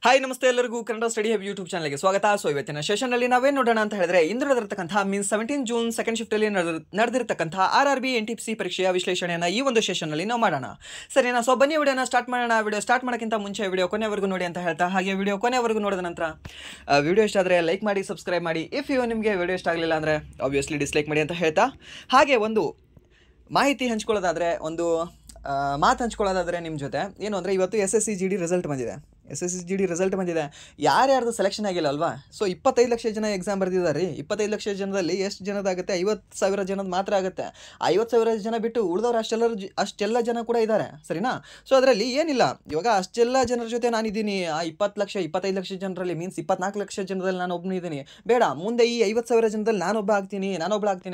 Hi ನಮಸ್ತೆ ಎಲ್ಲರಿಗೂ Kannada study hub YouTube ಚಾನಲ್ಗೆ ಸ್ವಾಗತ. ಸೊ ಇವತ್ತಿನ ಸೆಷನ್ನಲ್ಲಿ ನಾವೇನು ನೋಡೋಣ ಅಂತ ಹೇಳಿದ್ರೆ, ಇಂದು ನಡೆದಿರತಕ್ಕಂಥ ಮೀನ್ಸ್ 17 ಜೂನ್ ಸೆಕೆಂಡ್ ಶಿಫ್ಟಲ್ಲಿ ನಡೆದಿರತಕ್ಕಂಥ RRB NTPC ಪರೀಕ್ಷೆಯ ವಿಶ್ಲೇಷಣೆಯನ್ನು ಈ ಒಂದು ಸೆಷನ್ನಲ್ಲಿ ನಾವು ಮಾಡೋಣ. ಸರಿನಾ? ಸೊ ಬನ್ನಿ ವಿಡಿಯೋನ ಸ್ಟಾರ್ಟ್ ಮಾಡೋಣ. ವಿಡಿಯೋ ಸ್ಟಾರ್ಟ್ ಮಾಡೋಕ್ಕಿಂತ ಮುಂಚೆ ವಿಡಿಯೋ ಕೊನೆವರೆಗೂ ನೋಡಿ ಅಂತ ಹೇಳ್ತಾ, ಹಾಗೆ ವಿಡಿಯೋ ಕೊನೆವರೆಗೂ ನೋಡಿದ ನಂತರ ವಿಡಿಯೋ ಇಷ್ಟ ಆದರೆ ಲೈಕ್ ಮಾಡಿ, ಸಬ್ಸ್ಕ್ರೈಬ್ ಮಾಡಿ. ಇಫ್ ನಿಮಗೆ ವಿಡಿಯೋ ಇಷ್ಟ ಆಗಲಿಲ್ಲ ಅಂದರೆ ಆಬ್ವಿಯಸ್ಲಿ ಡಿಸ್ಲೈಕ್ ಮಾಡಿ ಅಂತ ಹೇಳ್ತಾ, ಹಾಗೆ ಒಂದು ಮಾಹಿತಿ ಹಂಚ್ಕೊಳ್ಳೋದಾದರೆ, ಒಂದು ಮಾತು ಹಂಚ್ಕೊಳ್ಳೋದಾದರೆ ನಿಮ್ಮ ಜೊತೆ ಏನು ಅಂದರೆ, ಇವತ್ತು SSCGD ರಿಸಲ್ಟ್ ಬಂದಿದೆ. SSCGD ರಿಸಲ್ಟ್ ಬಂದಿದೆ. ಯಾರ್ಯಾರ್ದು ಸೆಲೆಕ್ಷನ್ ಆಗಿಲ್ಲ ಅಲ್ವಾ? ಸೊ 25 ಲಕ್ಷ ಜನ ಎಕ್ಸಾಮ್ ಬರೆದಿದ್ದಾರೆ ರೀ. 25 ಲಕ್ಷ ಜನದಲ್ಲಿ ಎಷ್ಟು ಜನದಾಗುತ್ತೆ? 50,000 ಜನದ ಮಾತ್ರ ಆಗುತ್ತೆ. 50,000 ಜನ ಬಿಟ್ಟು ಉಳಿದವ್ರು ಅಷ್ಟೆಲ್ಲ ಜನ ಕೂಡ ಇದ್ದಾರೆ. ಸರಿನಾ? ಸೊ ಅದರಲ್ಲಿ ಏನಿಲ್ಲ, ಇವಾಗ ಅಷ್ಟೆಲ್ಲ ಜನರ ಜೊತೆ ನಾನಿದ್ದೀನಿ. ಆ 20 ಲಕ್ಷ 25 ಲಕ್ಷ ಜನರಲ್ಲಿ ಮೀನ್ಸ್ 24 ಲಕ್ಷ ಜನದಲ್ಲಿ ನಾನು ಒಬ್ಬನು ಇದ್ದೀನಿ. ಬೇಡ, ಮುಂದೆ ಈ 50,000 ಜನದಲ್ಲಿ ನಾನೊಬ್ಬ ಆಗ್ತೀನಿ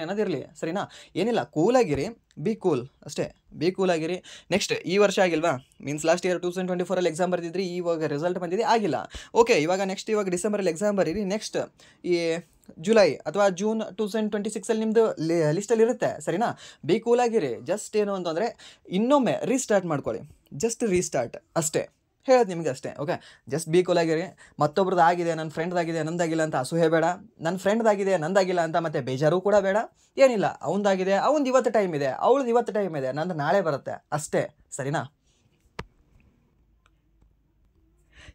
ಅನ್ನೋದಿರಲಿ. ಸರಿನಾ? ಏನಿಲ್ಲ, ಕೂಲಾಗಿರಿ, ಬಿ ಕೂಲ್ ಅಷ್ಟೇ. ಬಿ ಕೂಲ್ ಆಗಿರಿ. ನೆಕ್ಸ್ಟ್, ಈ ವರ್ಷ ಆಗಿಲ್ವಾ? ಮೀನ್ಸ್ ಲಾಸ್ಟ್ ಇಯರ್ 2024 ಎಕ್ಸಾಮ್ ಬರೆದಿದ್ರಿ, ಇವಾಗ ರಿಸಲ್ಟ್ ಬಂದಿದೆ, ಆಗಿಲ್ಲ. ಓಕೆ, ಇವಾಗ ಡಿಸೆಂಬರಲ್ಲಿ ಎಕ್ಸಾಮ್ ಬರೀರಿ. ನೆಕ್ಸ್ಟ್ ಈ ಜುಲೈ ಅಥವಾ ಜೂನ್ 2026 ನಿಮ್ಮದು ಲಿಸ್ಟಲ್ಲಿ ಇರುತ್ತೆ. ಸರಿನಾ? ಬಿ ಕೂಲ್ ಆಗಿರಿ. ಜಸ್ಟ್ ಏನು ಅಂತಂದರೆ, ಇನ್ನೊಮ್ಮೆ ರೀಸ್ಟಾರ್ಟ್ ಮಾಡ್ಕೊಳ್ಳಿ. ಜಸ್ಟ್ ರೀಸ್ಟಾರ್ಟ್ ಅಷ್ಟೇ ಹೇಳೋದು ನಿಮಗೆ ಅಷ್ಟೇ. ಓಕೆ, ಜಸ್ಟ್ ಬಿ ಕೂಲ್ ಆಗಿರಿ. ಮತ್ತೊಬ್ರದ್ದು ಆಗಿದೆ, ನನ್ನ ಫ್ರೆಂಡ್ದಾಗಿದೆ, ನಂದಾಗಿಲ್ಲ ಅಂತ ಅಸೂಹೆ ಬೇಡ. ನನ್ನ ಫ್ರೆಂಡ್ದಾಗಿದೆ, ನಂದಾಗಿಲ್ಲ ಅಂತ ಮತ್ತೆ ಬೇಜಾರು ಕೂಡ ಬೇಡ. ಏನಿಲ್ಲ, ಅವನದಾಗಿದೆ, ಅವನದು ಇವತ್ತು ಟೈಮ್ ಇದೆ, ಅವಳದು ಇವತ್ತು ಟೈಮ್ ಇದೆ, ನಂದು ನಾಳೆ ಬರುತ್ತೆ ಅಷ್ಟೇ. ಸರಿನಾ?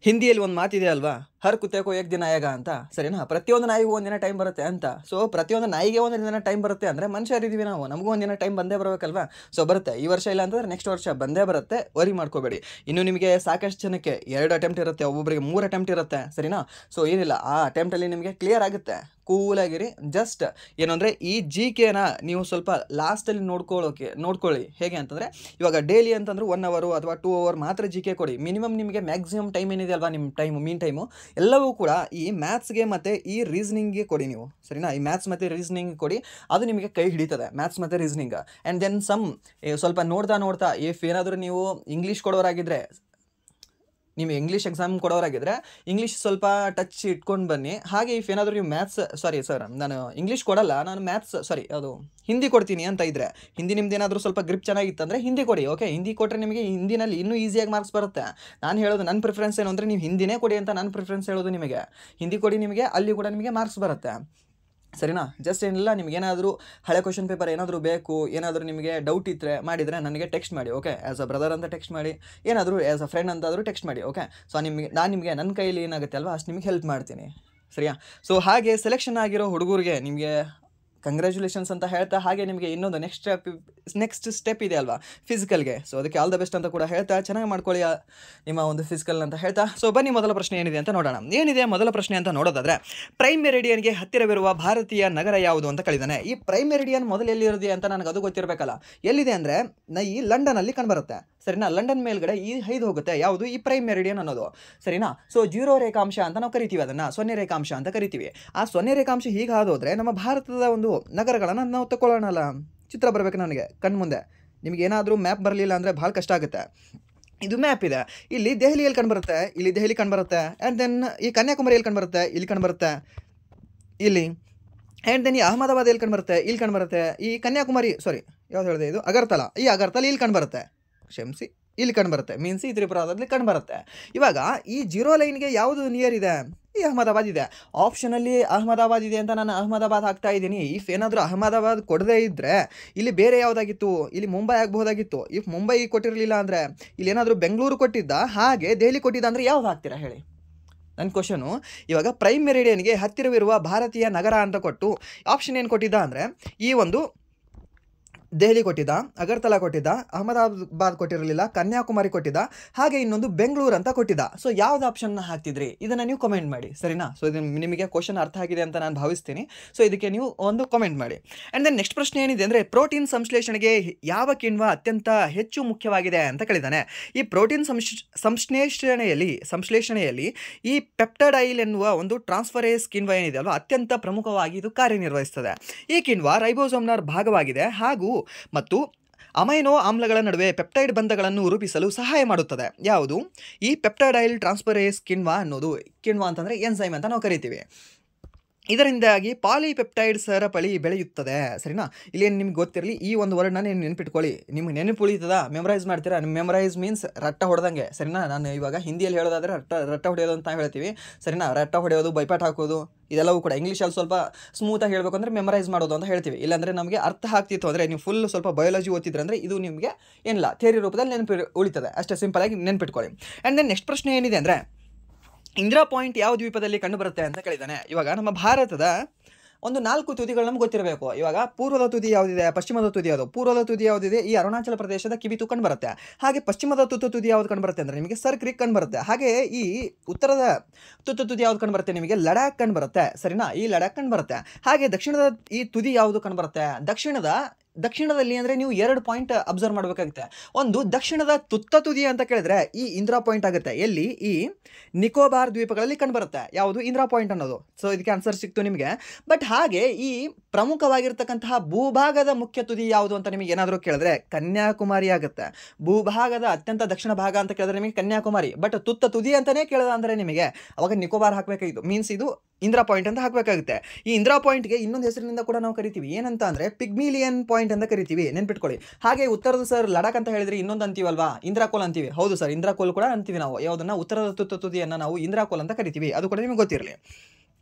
ಹಿಂದಿಯಲ್ಲಿ ಒಂದು ಮಾತಿದೆ ಅಲ್ವಾ, ಹರ್ ಕುತ್ತೇಕೋ ಏಕ್ ದಿನ ಆಯೇಗ ಅಂತ. ಸರಿನಾ? ಪ್ರತಿಯೊಂದು ನಾಯಿಗೂ ಒಂದಿನ ಟೈಮ್ ಬರುತ್ತೆ ಅಂತ. ಸೊ ಪ್ರತಿಯೊಂದು ನಾಯಿಗೆ ಒಂದು ದಿನ ಟೈಮ್ ಬರುತ್ತೆ ಅಂದರೆ ಮನುಷ್ಯರಿದ್ದೀವಿ ನಾವು, ನಮಗೂ ಒಂದಿನ ಟೈಮ್ ಬಂದೇ ಬರಬೇಕಲ್ವಾ? ಸೊ ಬರುತ್ತೆ. ಈ ವರ್ಷ ಇಲ್ಲ ಅಂತಂದರೆ ನೆಕ್ಸ್ಟ್ ವರ್ಷ ಬಂದೇ ಬರುತ್ತೆ. ವರಿ ಮಾಡ್ಕೋಬೇಡಿ. ಇನ್ನು ನಿಮಗೆ ಸಾಕಷ್ಟು ಜನಕ್ಕೆ 2 ಅಟೆಂಪ್ಟ್ ಇರುತ್ತೆ, ಒಬ್ಬೊಬ್ಬರಿಗೆ 3 ಅಟೆಂಪ್ಟ್ ಇರುತ್ತೆ. ಸರಿನಾ? ಸೊ ಏನಿಲ್ಲ, ಆ ಅಟೆಂಪ್ಟಲ್ಲಿ ನಿಮಗೆ ಕ್ಲಿಯರ್ ಆಗುತ್ತೆ. ಕೂಲಾಗಿರಿ. ಜಸ್ಟ್ ಏನು ಅಂದರೆ, ಈ GKನ ನೀವು ಸ್ವಲ್ಪ ಲಾಸ್ಟಲ್ಲಿ ನೋಡ್ಕೊಳ್ಳಿ. ಹೇಗೆ ಅಂತಂದರೆ, ಇವಾಗ ಡೈಲಿ ಅಂತಂದ್ರೆ 1 ಅವರ್ ಅಥವಾ 2 ಅವರ್ ಮಾತ್ರ GK ಕೊಡಿ. ಮಿನಿಮಮ್ ನಿಮಗೆ ಮ್ಯಾಕ್ಸಿಮಮ್ ಟೈಮ್ ಏನಿದೆ ಅಲ್ವಾ, ನಿಮ್ಮ ಮೀನ್ ಟೈಮು ಎಲ್ಲವೂ ಕೂಡ ಈ ಮ್ಯಾಥ್ಸ್ಗೆ ಮತ್ತು ಈ ರೀಸನಿಂಗ್ಗೆ ಕೊಡಿ ನೀವು. ಸರಿನಾ? ಈ ಮ್ಯಾಥ್ಸ್ ಮತ್ತು ರೀಸನಿಂಗ್ ಕೊಡಿ. ಅದು ನಿಮಗೆ ಕೈ ಹಿಡಿತದೆ, ಮ್ಯಾಥ್ಸ್ ಮತ್ತು ರೀಸನಿಂಗ್. ಆ್ಯಂಡ್ ದೆನ್ ಸ್ವಲ್ಪ ನೋಡ್ತಾ ಇಫ್ ಏನಾದರೂ ನೀವು ಇಂಗ್ಲೀಷ್ ಕೊಡೋರಾಗಿದ್ದರೆ, ನೀವು ಇಂಗ್ಲೀಷ್ ಎಕ್ಸಾಮ್ ಕೊಡೋರಾಗಿದ್ದರೆ ಇಂಗ್ಲೀಷ್ ಸ್ವಲ್ಪ ಟಚ್ ಇಟ್ಕೊಂಡು ಬನ್ನಿ. ಹಾಗೆ ಇಫ್ ಏನಾದರೂ ನೀವು ನಾನು ಇಂಗ್ಲೀಷ್ ಕೊಡಲ್ಲ, ನಾನು ಹಿಂದಿ ಕೊಡ್ತೀನಿ ಅಂತ ಇದ್ದರೆ, ಹಿಂದಿ ನಿಮ್ದು ಏನಾದರೂ ಸ್ವಲ್ಪ ಗ್ರಿಪ್ ಚೆನ್ನಾಗಿತ್ತಂದರೆ ಹಿಂದಿ ಕೊಡಿ. ಓಕೆ, ಹಿಂದಿ ಕೊಟ್ಟರೆ ನಿಮಗೆ ಹಿಂದಿನಲ್ಲಿ ಇನ್ನೂ ಈಸಿಯಾಗಿ ಮಾರ್ಕ್ಸ್ ಬರುತ್ತೆ. ನಾನು ಹೇಳೋದು, ನನ್ನ ಪ್ರಿಫರೆನ್ಸ್ ಏನು ಅಂದರೆ, ನೀವು ಹಿಂದಿನೇ ಕೊಡಿ ಅಂತ ನಾನು ಪ್ರಿಫರೆನ್ಸ್ ಹೇಳೋದು ನಿಮಗೆ. ಹಿಂದಿ ಕೊಡಿ, ನಿಮಗೆ ಅಲ್ಲಿ ಕೂಡ ನಿಮಗೆ ಮಾರ್ಕ್ಸ್ ಬರುತ್ತೆ. ಸರಿನಾ? ಜಸ್ಟ್ ಏನಿಲ್ಲ, ನಿಮಗೇನಾದರೂ ಹಳೆ ಕ್ವಶನ್ ಪೇಪರ್ ಏನಾದರೂ ಬೇಕು, ಏನಾದರೂ ನಿಮಗೆ ಡೌಟ್ ಇದ್ದರೆ ಮಾಡಿದರೆ ನನಗೆ ಟೆಕ್ಸ್ಟ್ ಮಾಡಿ. ಓಕೆ, ಆ್ಯಸ್ ಅ ಬ್ರದರ್ ಅಂತ ಟೆಕ್ಸ್ಟ್ ಮಾಡಿ, ಏನಾದರೂ ಆ್ಯಸ್ ಅ ಫ್ರೆಂಡ್ ಅಂತಾದರೂ ಟೆಕ್ಸ್ಟ್ ಮಾಡಿ. ಓಕೆ, ಸೊ ನಾನು ನಿಮಗೆ ನನ್ನ ಕೈಯಲ್ಲಿ ಏನಾಗುತ್ತೆ ಅಲ್ವಾ ಅಷ್ಟು ನಿಮಗೆ ಹೆಲ್ಪ್ ಮಾಡ್ತೀನಿ. ಸರಿಯಾ? ಸೊ ಹಾಗೆ ಸೆಲೆಕ್ಷನ್ ಆಗಿರೋ ಹುಡುಗರಿಗೆ ನಿಮಗೆ ಕಂಗ್ರ್ಯಾಚುಲೇಷನ್ಸ್ ಅಂತ ಹೇಳ್ತಾ, ಹಾಗೆ ನಿಮಗೆ ಇನ್ನೊಂದು ನೆಕ್ಸ್ಟ್ ಸ್ಟೆಪ್ ಇದೆ ಅಲ್ವಾ, ಫಿಸಿಕಲ್ಗೆ. ಸೊ ಅದಕ್ಕೆ ಆಲ್ ದ ಬೆಸ್ಟ್ ಅಂತ ಕೂಡ ಹೇಳ್ತಾ, ಚೆನ್ನಾಗಿ ಮಾಡ್ಕೊಳ್ಳಿ ನಿಮ್ಮ ಒಂದು ಫಿಸಿಕಲ್ ಅಂತ ಹೇಳ್ತಾ. ಸೊ ಬನ್ನಿ, ಮೊದಲ ಪ್ರಶ್ನೆ ಏನಿದೆ ಅಂತ ನೋಡೋಣ. ಏನಿದೆ ಮೊದಲ ಪ್ರಶ್ನೆ ಅಂತ ನೋಡೋದಾದರೆ, ಪ್ರೈಮ್ ಮೆರಿಡಿಯನ್ಗೆ ಹತ್ತಿರವಿರುವ ಭಾರತೀಯ ನಗರ ಯಾವುದು ಅಂತ ಕೇಳಿದ್ದಾನೆ. ಈ ಪ್ರೈಮ್ ಮೆರಿಡಿಯನ್ ಮೊದಲು ಎಲ್ಲಿರೋದು ಅಂತ ನನಗೆ ಅದು ಗೊತ್ತಿರಬೇಕಲ್ಲ. ಎಲ್ಲಿದೆ ಅಂದರೆ, ಈ ಲಂಡನಲ್ಲಿ ಕಂಡುಬರುತ್ತೆ. ಸರಿನಾ? ಲಂಡನ್ ಮೇಲ್ಗಡೆ ಈ 5 ಹೋಗುತ್ತೆ. ಯಾವುದು? ಈ ಪ್ರೈಮ್ ಮೆರಿಡಿಯನ್ ಅನ್ನೋದು. ಸರಿನಾ? ಸೊ 0 ರೇಖಾಂಶ ಅಂತ ನಾವು ಕರಿತೀವಿ, ಅದನ್ನು 0 ರೇಖಾಂಶ ಅಂತ ಕರಿತೀವಿ. ಆ 0 ರೇಖಾಂಶ ಹೀಗೆ ಆದೋದ್ರೆ ನಮ್ಮ ಭಾರತದ ಒಂದು ನಗರಗಳನ್ನು ನಾವು ತಗೊಳ್ಳೋಣಲ್ಲ. ಚಿತ್ರ ಬರಬೇಕು ನನಗೆ ಕಣ್ಮುಂದೆ. ನಿಮಗೆ ಏನಾದರೂ ಮ್ಯಾಪ್ ಬರಲಿಲ್ಲ ಅಂದರೆ ಭಾಳ ಕಷ್ಟ ಆಗುತ್ತೆ. ಇದು ಮ್ಯಾಪ್ ಇದೆ. ಇಲ್ಲಿ ದೆಹಲಿಯಲ್ಲಿ ಕಂಡುಬರುತ್ತೆ, ಇಲ್ಲಿ ದೆಹಲಿ ಕಂಡುಬರುತ್ತೆ. ಆ್ಯಂಡ್ ದೆನ್ ಈ ಕನ್ಯಾಕುಮಾರಿಯಲ್ಲಿ ಕಂಡುಬರುತ್ತೆ, ಇಲ್ಲಿ ಕಂಡುಬರುತ್ತೆ, ಇಲ್ಲಿ. ಆ್ಯಂಡ್ ದೆನ್ ಈ ಅಹಮದಾಬಾದ್ ಎಲ್ಲಿ ಕಂಡುಬರುತ್ತೆ, ಇಲ್ಲಿ ಕಂಡುಬರುತ್ತೆ. ಈ ಕನ್ಯಾಕುಮಾರಿ ಯಾವ್ದು ಹೇಳಿದೆ, ಇದು ಅಗರ್ತಲಾ. ಈ ಅಗರ್ತಲಾ ಇಲ್ಲಿ ಕಂಡುಬರುತ್ತೆ, ಕ್ಷಮಿಸಿ, ಇಲ್ಲಿ ಕಂಡುಬರುತ್ತೆ. ಮೀನ್ಸ್ ಈ ತ್ರಿಪುರಾದಲ್ಲಿ ಕಂಡುಬರುತ್ತೆ. ಇವಾಗ ಈ 0 ಲೈನ್ಗೆ ಯಾವುದು ನಿಯರ್ ಇದೆ? ಈ ಅಹಮದಾಬಾದ್ ಇದೆ. ಆಪ್ಷನಲ್ಲಿ ಅಹಮದಾಬಾದ್ ಇದೆ ಅಂತ ನಾನು ಅಹಮದಾಬಾದ್ ಹಾಕ್ತಾ ಇದ್ದೀನಿ. ಇಫ್ ಏನಾದರೂ ಅಹಮದಾಬಾದ್ ಕೊಡದೇ ಇದ್ದರೆ ಇಲ್ಲಿ ಬೇರೆ ಯಾವುದಾಗಿತ್ತು, ಇಲ್ಲಿ ಮುಂಬೈ ಆಗಬಹುದಾಗಿತ್ತು. ಇಫ್ ಮುಂಬೈ ಕೊಟ್ಟಿರಲಿಲ್ಲ ಅಂದರೆ ಇಲ್ಲಿ ಏನಾದರೂ ಬೆಂಗಳೂರು ಕೊಟ್ಟಿದ್ದ, ಹಾಗೆ ದೆಹಲಿ ಕೊಟ್ಟಿದ್ದ ಅಂದರೆ ಯಾವ್ದು ಹಾಕ್ತೀರಾ ಹೇಳಿ? ನನ್ನ ಕ್ವಶನು ಇವಾಗ ಪ್ರೈಮ್ ಮೆರಿಡಿಯನ್ಗೆ ಹತ್ತಿರವಿರುವ ಭಾರತೀಯ ನಗರ ಅಂತ ಕೊಟ್ಟು ಆಪ್ಷನ್ ಏನು ಕೊಟ್ಟಿದ್ದ ಅಂದರೆ, ಈ ಒಂದು ದೆಹಲಿ ಕೊಟ್ಟಿದ್ದ, ಅಗರ್ತಲಾ ಕೊಟ್ಟಿದ್ದ, ಅಹಮದಾಬಾದ್ ಕೊಟ್ಟಿರಲಿಲ್ಲ, ಕನ್ಯಾಕುಮಾರಿ ಕೊಟ್ಟಿದ್ದ, ಹಾಗೆ ಇನ್ನೊಂದು ಬೆಂಗಳೂರು ಅಂತ ಕೊಟ್ಟಿದ್ದ. ಸೊ ಯಾವ್ದು ಆಪ್ಷನ್ನ ಹಾಕ್ತಿದ್ರಿ? ಇದನ್ನು ನೀವು ಕಮೆಂಟ್ ಮಾಡಿ. ಸರಿನಾ? ಸೊ ಇದು ನಿಮಗೆ ಕ್ವಶನ್ ಅರ್ಥ ಆಗಿದೆ ಅಂತ ನಾನು ಭಾವಿಸ್ತೀನಿ. ಸೊ ಇದಕ್ಕೆ ನೀವು ಒಂದು ಕಮೆಂಟ್ ಮಾಡಿ. ಆ್ಯಂಡ್ ದೆನ್ ನೆಕ್ಸ್ಟ್ ಪ್ರಶ್ನೆ ಏನಿದೆ ಅಂದರೆ, ಪ್ರೋಟೀನ್ ಸಂಶ್ಲೇಷಣೆಗೆ ಯಾವ ಕಿಣ್ವ ಅತ್ಯಂತ ಹೆಚ್ಚು ಮುಖ್ಯವಾಗಿದೆ ಅಂತ ಕೇಳಿದ್ದಾನೆ. ಈ ಪ್ರೋಟೀನ್ ಸಂಶ್ಲೇಷಣೆಯಲ್ಲಿ ಈ ಪೆಪ್ಟೈಡ್ ಎನ್ನುವ ಒಂದು ಟ್ರಾನ್ಸ್ಫರೇಸ್ ಕಿಣ್ವ ಏನಿದೆ ಅಲ್ವಾ, ಅತ್ಯಂತ ಪ್ರಮುಖವಾಗಿ ಇದು ಕಾರ್ಯನಿರ್ವಹಿಸ್ತದೆ. ಈ ಕಿಣ್ವ ರೈಬೋಸೋಮ್ನ ಭಾಗವಾಗಿದೆ ಮತ್ತು ಅಮೈನೋ ಆಮ್ಲಗಳ ನಡುವೆ ಪೆಪ್ಟೈಡ್ ಬಂಧಗಳನ್ನು ರೂಪಿಸಲು ಸಹಾಯ ಮಾಡುತ್ತದೆ. ಯಾವುದು? ಈ ಪೆಪ್ಟೈಡೈಲ್ ಟ್ರಾನ್ಸ್ಫರೇಸ್ ಕಿಣ್ವ ಅನ್ನೋದು. ಕಿಣ್ವ ಅಂತಂದರೆ ಎನ್ಸೈಮ್ ಅಂತ ನಾವು ಕರಿತೀವಿ. ಇದರಿಂದಾಗಿ ಪಾಲಿಪೆಪ್ಟೈಡ್ ಸರಪಳಿ ಬೆಳೆಯುತ್ತದೆ. ಸರಿನಾ? ಇಲ್ಲಿ ನಿಮ್ಗೆ ಗೊತ್ತಿರಲಿ, ಈ ಒಂದು ವರ್ಡ್ನ ನೀವು ನೆನ್ಪಿಟ್ಕೊಳ್ಳಿ. ನಿಮ್ಗೆ ನೆನಪು ಉಳಿತದ, ಮೆಮರೈಸ್ ಮಾಡ್ತೀರಾ. ಮೆಮರೈಸ್ ಮೀನ್ಸ್ ರಟ್ಟ ಹೊಡೆದಂಗೆ. ಸರಿನಾ? ನಾನು ಇವಾಗ ಹಿಂದಿಯಲ್ಲಿ ಹೇಳೋದಾದ್ರೆ ರಟ್ಟ ಹೊಡೆಯೋದು ಅಂತ ಹೇಳ್ತೀವಿ. ಸರಿನಾ? ರಟ್ಟ ಹೊಡೆಯೋದು, ಬೈಪಾಟ್ ಹಾಕೋದು, ಇದೆಲ್ಲವೂ ಕೂಡ ಇಂಗ್ಲೀಷಲ್ಲಿ ಸ್ವಲ್ಪ ಸ್ಮೂತಾಗಿ ಹೇಳಬೇಕು ಅಂದರೆ ಮೆಮರೈಸ್ ಮಾಡೋದು ಅಂತ ಹೇಳ್ತೀವಿ. ಇಲ್ಲಾಂದರೆ ನಮಗೆ ಅರ್ಥ ಆಗ್ತಿತ್ತು ಅಂದರೆ, ನೀವು ಫುಲ್ ಸ್ವಲ್ಪ ಬಯಾಲಜಿ ಓದ್ತಿದ್ರೆ ಅಂದರೆ ಇದು ನಿಮಗೆ ಏನಿಲ್ಲ, ಥಿಯರಿ ರೂಪದಲ್ಲಿ ಉಳಿತದೆ. ಅಷ್ಟೇ ಸಿಂಪಲಾಗಿ ನೆನ್ಪಿಟ್ಕೊಳ್ಳಿ. ಆ್ಯಂಡ್ ದೆನ್ ನೆಕ್ಸ್ಟ್ ಪ್ರಶ್ನೆ ಏನಿದೆ ಅಂದರೆ, ಇಂದಿರಾ ಪಾಯಿಂಟ್ ಯಾವ ದ್ವೀಪದಲ್ಲಿ ಕಂಡುಬರುತ್ತೆ ಅಂತ ಕೇಳಿದ್ದಾನೆ. ಇವಾಗ ನಮ್ಮ ಭಾರತದ ಒಂದು 4 ತುದಿಗಳು ನಮ್ಗೆ ಗೊತ್ತಿರಬೇಕು. ಇವಾಗ ಪೂರ್ವದ ತುದಿ ಯಾವುದಿದೆ, ಪಶ್ಚಿಮದ ತುದಿ ಯಾವುದು. ಪೂರ್ವದ ತುದಿ ಯಾವುದಿದೆ, ಈ ಅರುಣಾಚಲ ಪ್ರದೇಶದ ಕಿವಿತು ಕಂಡು ಬರುತ್ತೆ. ಹಾಗೆ ಪಶ್ಚಿಮದ ತುದಿ ಯಾವ್ದು ಕಂಡು ಬರುತ್ತೆ ಅಂದರೆ ನಿಮಗೆ ಸರ್ ಕ್ರೀಕ್ ಕಂಡು ಬರುತ್ತೆ. ಹಾಗೆ ಈ ಉತ್ತರದ ತುದಿ ಯಾವ್ದು ಕಂಡು ಬರುತ್ತೆ, ನಿಮಗೆ ಲಡಾಖ್ ಕಂಡು ಬರುತ್ತೆ. ಸರಿನಾ? ಈ ಲಡಾಖ್ ಕಂಡು ಬರುತ್ತೆ. ಹಾಗೆ ದಕ್ಷಿಣದ ಈ ತುದಿ ಯಾವುದು ಕಂಡು ಬರುತ್ತೆ, ದಕ್ಷಿಣದಲ್ಲಿ ಅಂದರೆ ನೀವು 2 ಪಾಯಿಂಟ್ ಅಬ್ಸರ್ವ್ ಮಾಡಬೇಕಾಗುತ್ತೆ. ಒಂದು ದಕ್ಷಿಣದ ತುದಿ ಅಂತ ಕೇಳಿದ್ರೆ ಈ ಇಂದಿರಾ ಪಾಯಿಂಟ್ ಆಗುತ್ತೆ. ಎಲ್ಲಿ? ಈ ನಿಕೋಬಾರ್ ದ್ವೀಪಗಳಲ್ಲಿ ಕಂಡುಬರುತ್ತೆ. ಯಾವುದು? ಇಂದಿರಾ ಪಾಯಿಂಟ್ ಅನ್ನೋದು. ಸೊ ಇದಕ್ಕೆ ಆನ್ಸರ್ ಸಿಕ್ತು ನಿಮಗೆ. ಬಟ್ ಹಾಗೆ ಈ ಪ್ರಮುಖವಾಗಿರ್ತಕ್ಕಂತಹ ಭೂಭಾಗದ ಮುಖ್ಯ ತುದಿ ಯಾವುದು ಅಂತ ನಿಮಗೆ ಏನಾದರೂ ಕೇಳಿದ್ರೆ ಕನ್ಯಾಕುಮಾರಿ ಆಗುತ್ತೆ. ಭೂಭಾಗದ ಅತ್ಯಂತ ದಕ್ಷಿಣ ಭಾಗ ಅಂತ ಕೇಳಿದ್ರೆ ನಿಮಗೆ ಕನ್ಯಾಕುಮಾರಿ. ಬಟ್ ತುದಿ ಅಂತಾನೆ ಕೇಳಿದ ಅಂದರೆ ನಿಮಗೆ ಅವಾಗ ನಿಕೋಬಾರ್ ಹಾಕಬೇಕಾಗಿತ್ತು. ಮೀನ್ಸ್ ಇದು ಇಂದಿರಾ ಪಾಯಿಂಟ್ ಅಂತ ಹಾಕಬೇಕಾಗುತ್ತೆ. ಈ ಇಂದಿರಾ ಪಾಯಿಂಟ್ಗೆ ಇನ್ನೊಂದು ಹೆಸರಿನಿಂದ ಕೂಡ ನಾವು ಕರಿತೀವಿ. ಏನಂತ ಅಂದರೆ ಪಿಗ್ಮಿಲಿಯನ್ ಪಾಯಿಂಟ್ ಅಂತ ಕರಿತೀವಿ. ನೆನ್ಪಿಟ್ಕೊಳ್ಳಿ. ಹಾಗೆ ಉತ್ತರದ ಸರ್ ಲಡಾಖ್ ಅಂತ ಹೇಳಿದ್ರೆ ಇನ್ನೊಂದು ಅಂತೀವಲ್ವಾ, ಇಂದ್ರಾಕೋಲ್ ಅಂತೀವಿ. ಹೌದು ಸರ್, ಇಂದ್ರಾಕೋಲ್ ಕೂಡ ಅಂತೀವಿ ನಾವು. ಯಾವುದನ್ನ? ಉತ್ತರದ ತುದಿಯನ್ನು ನಾವು ಇಂದ್ರಾಕೋಲ್ ಅಂತ ಕರಿತೀವಿ. ಅದು ಕೂಡ ನಿಮಗೆ ಗೊತ್ತಿರಲಿ.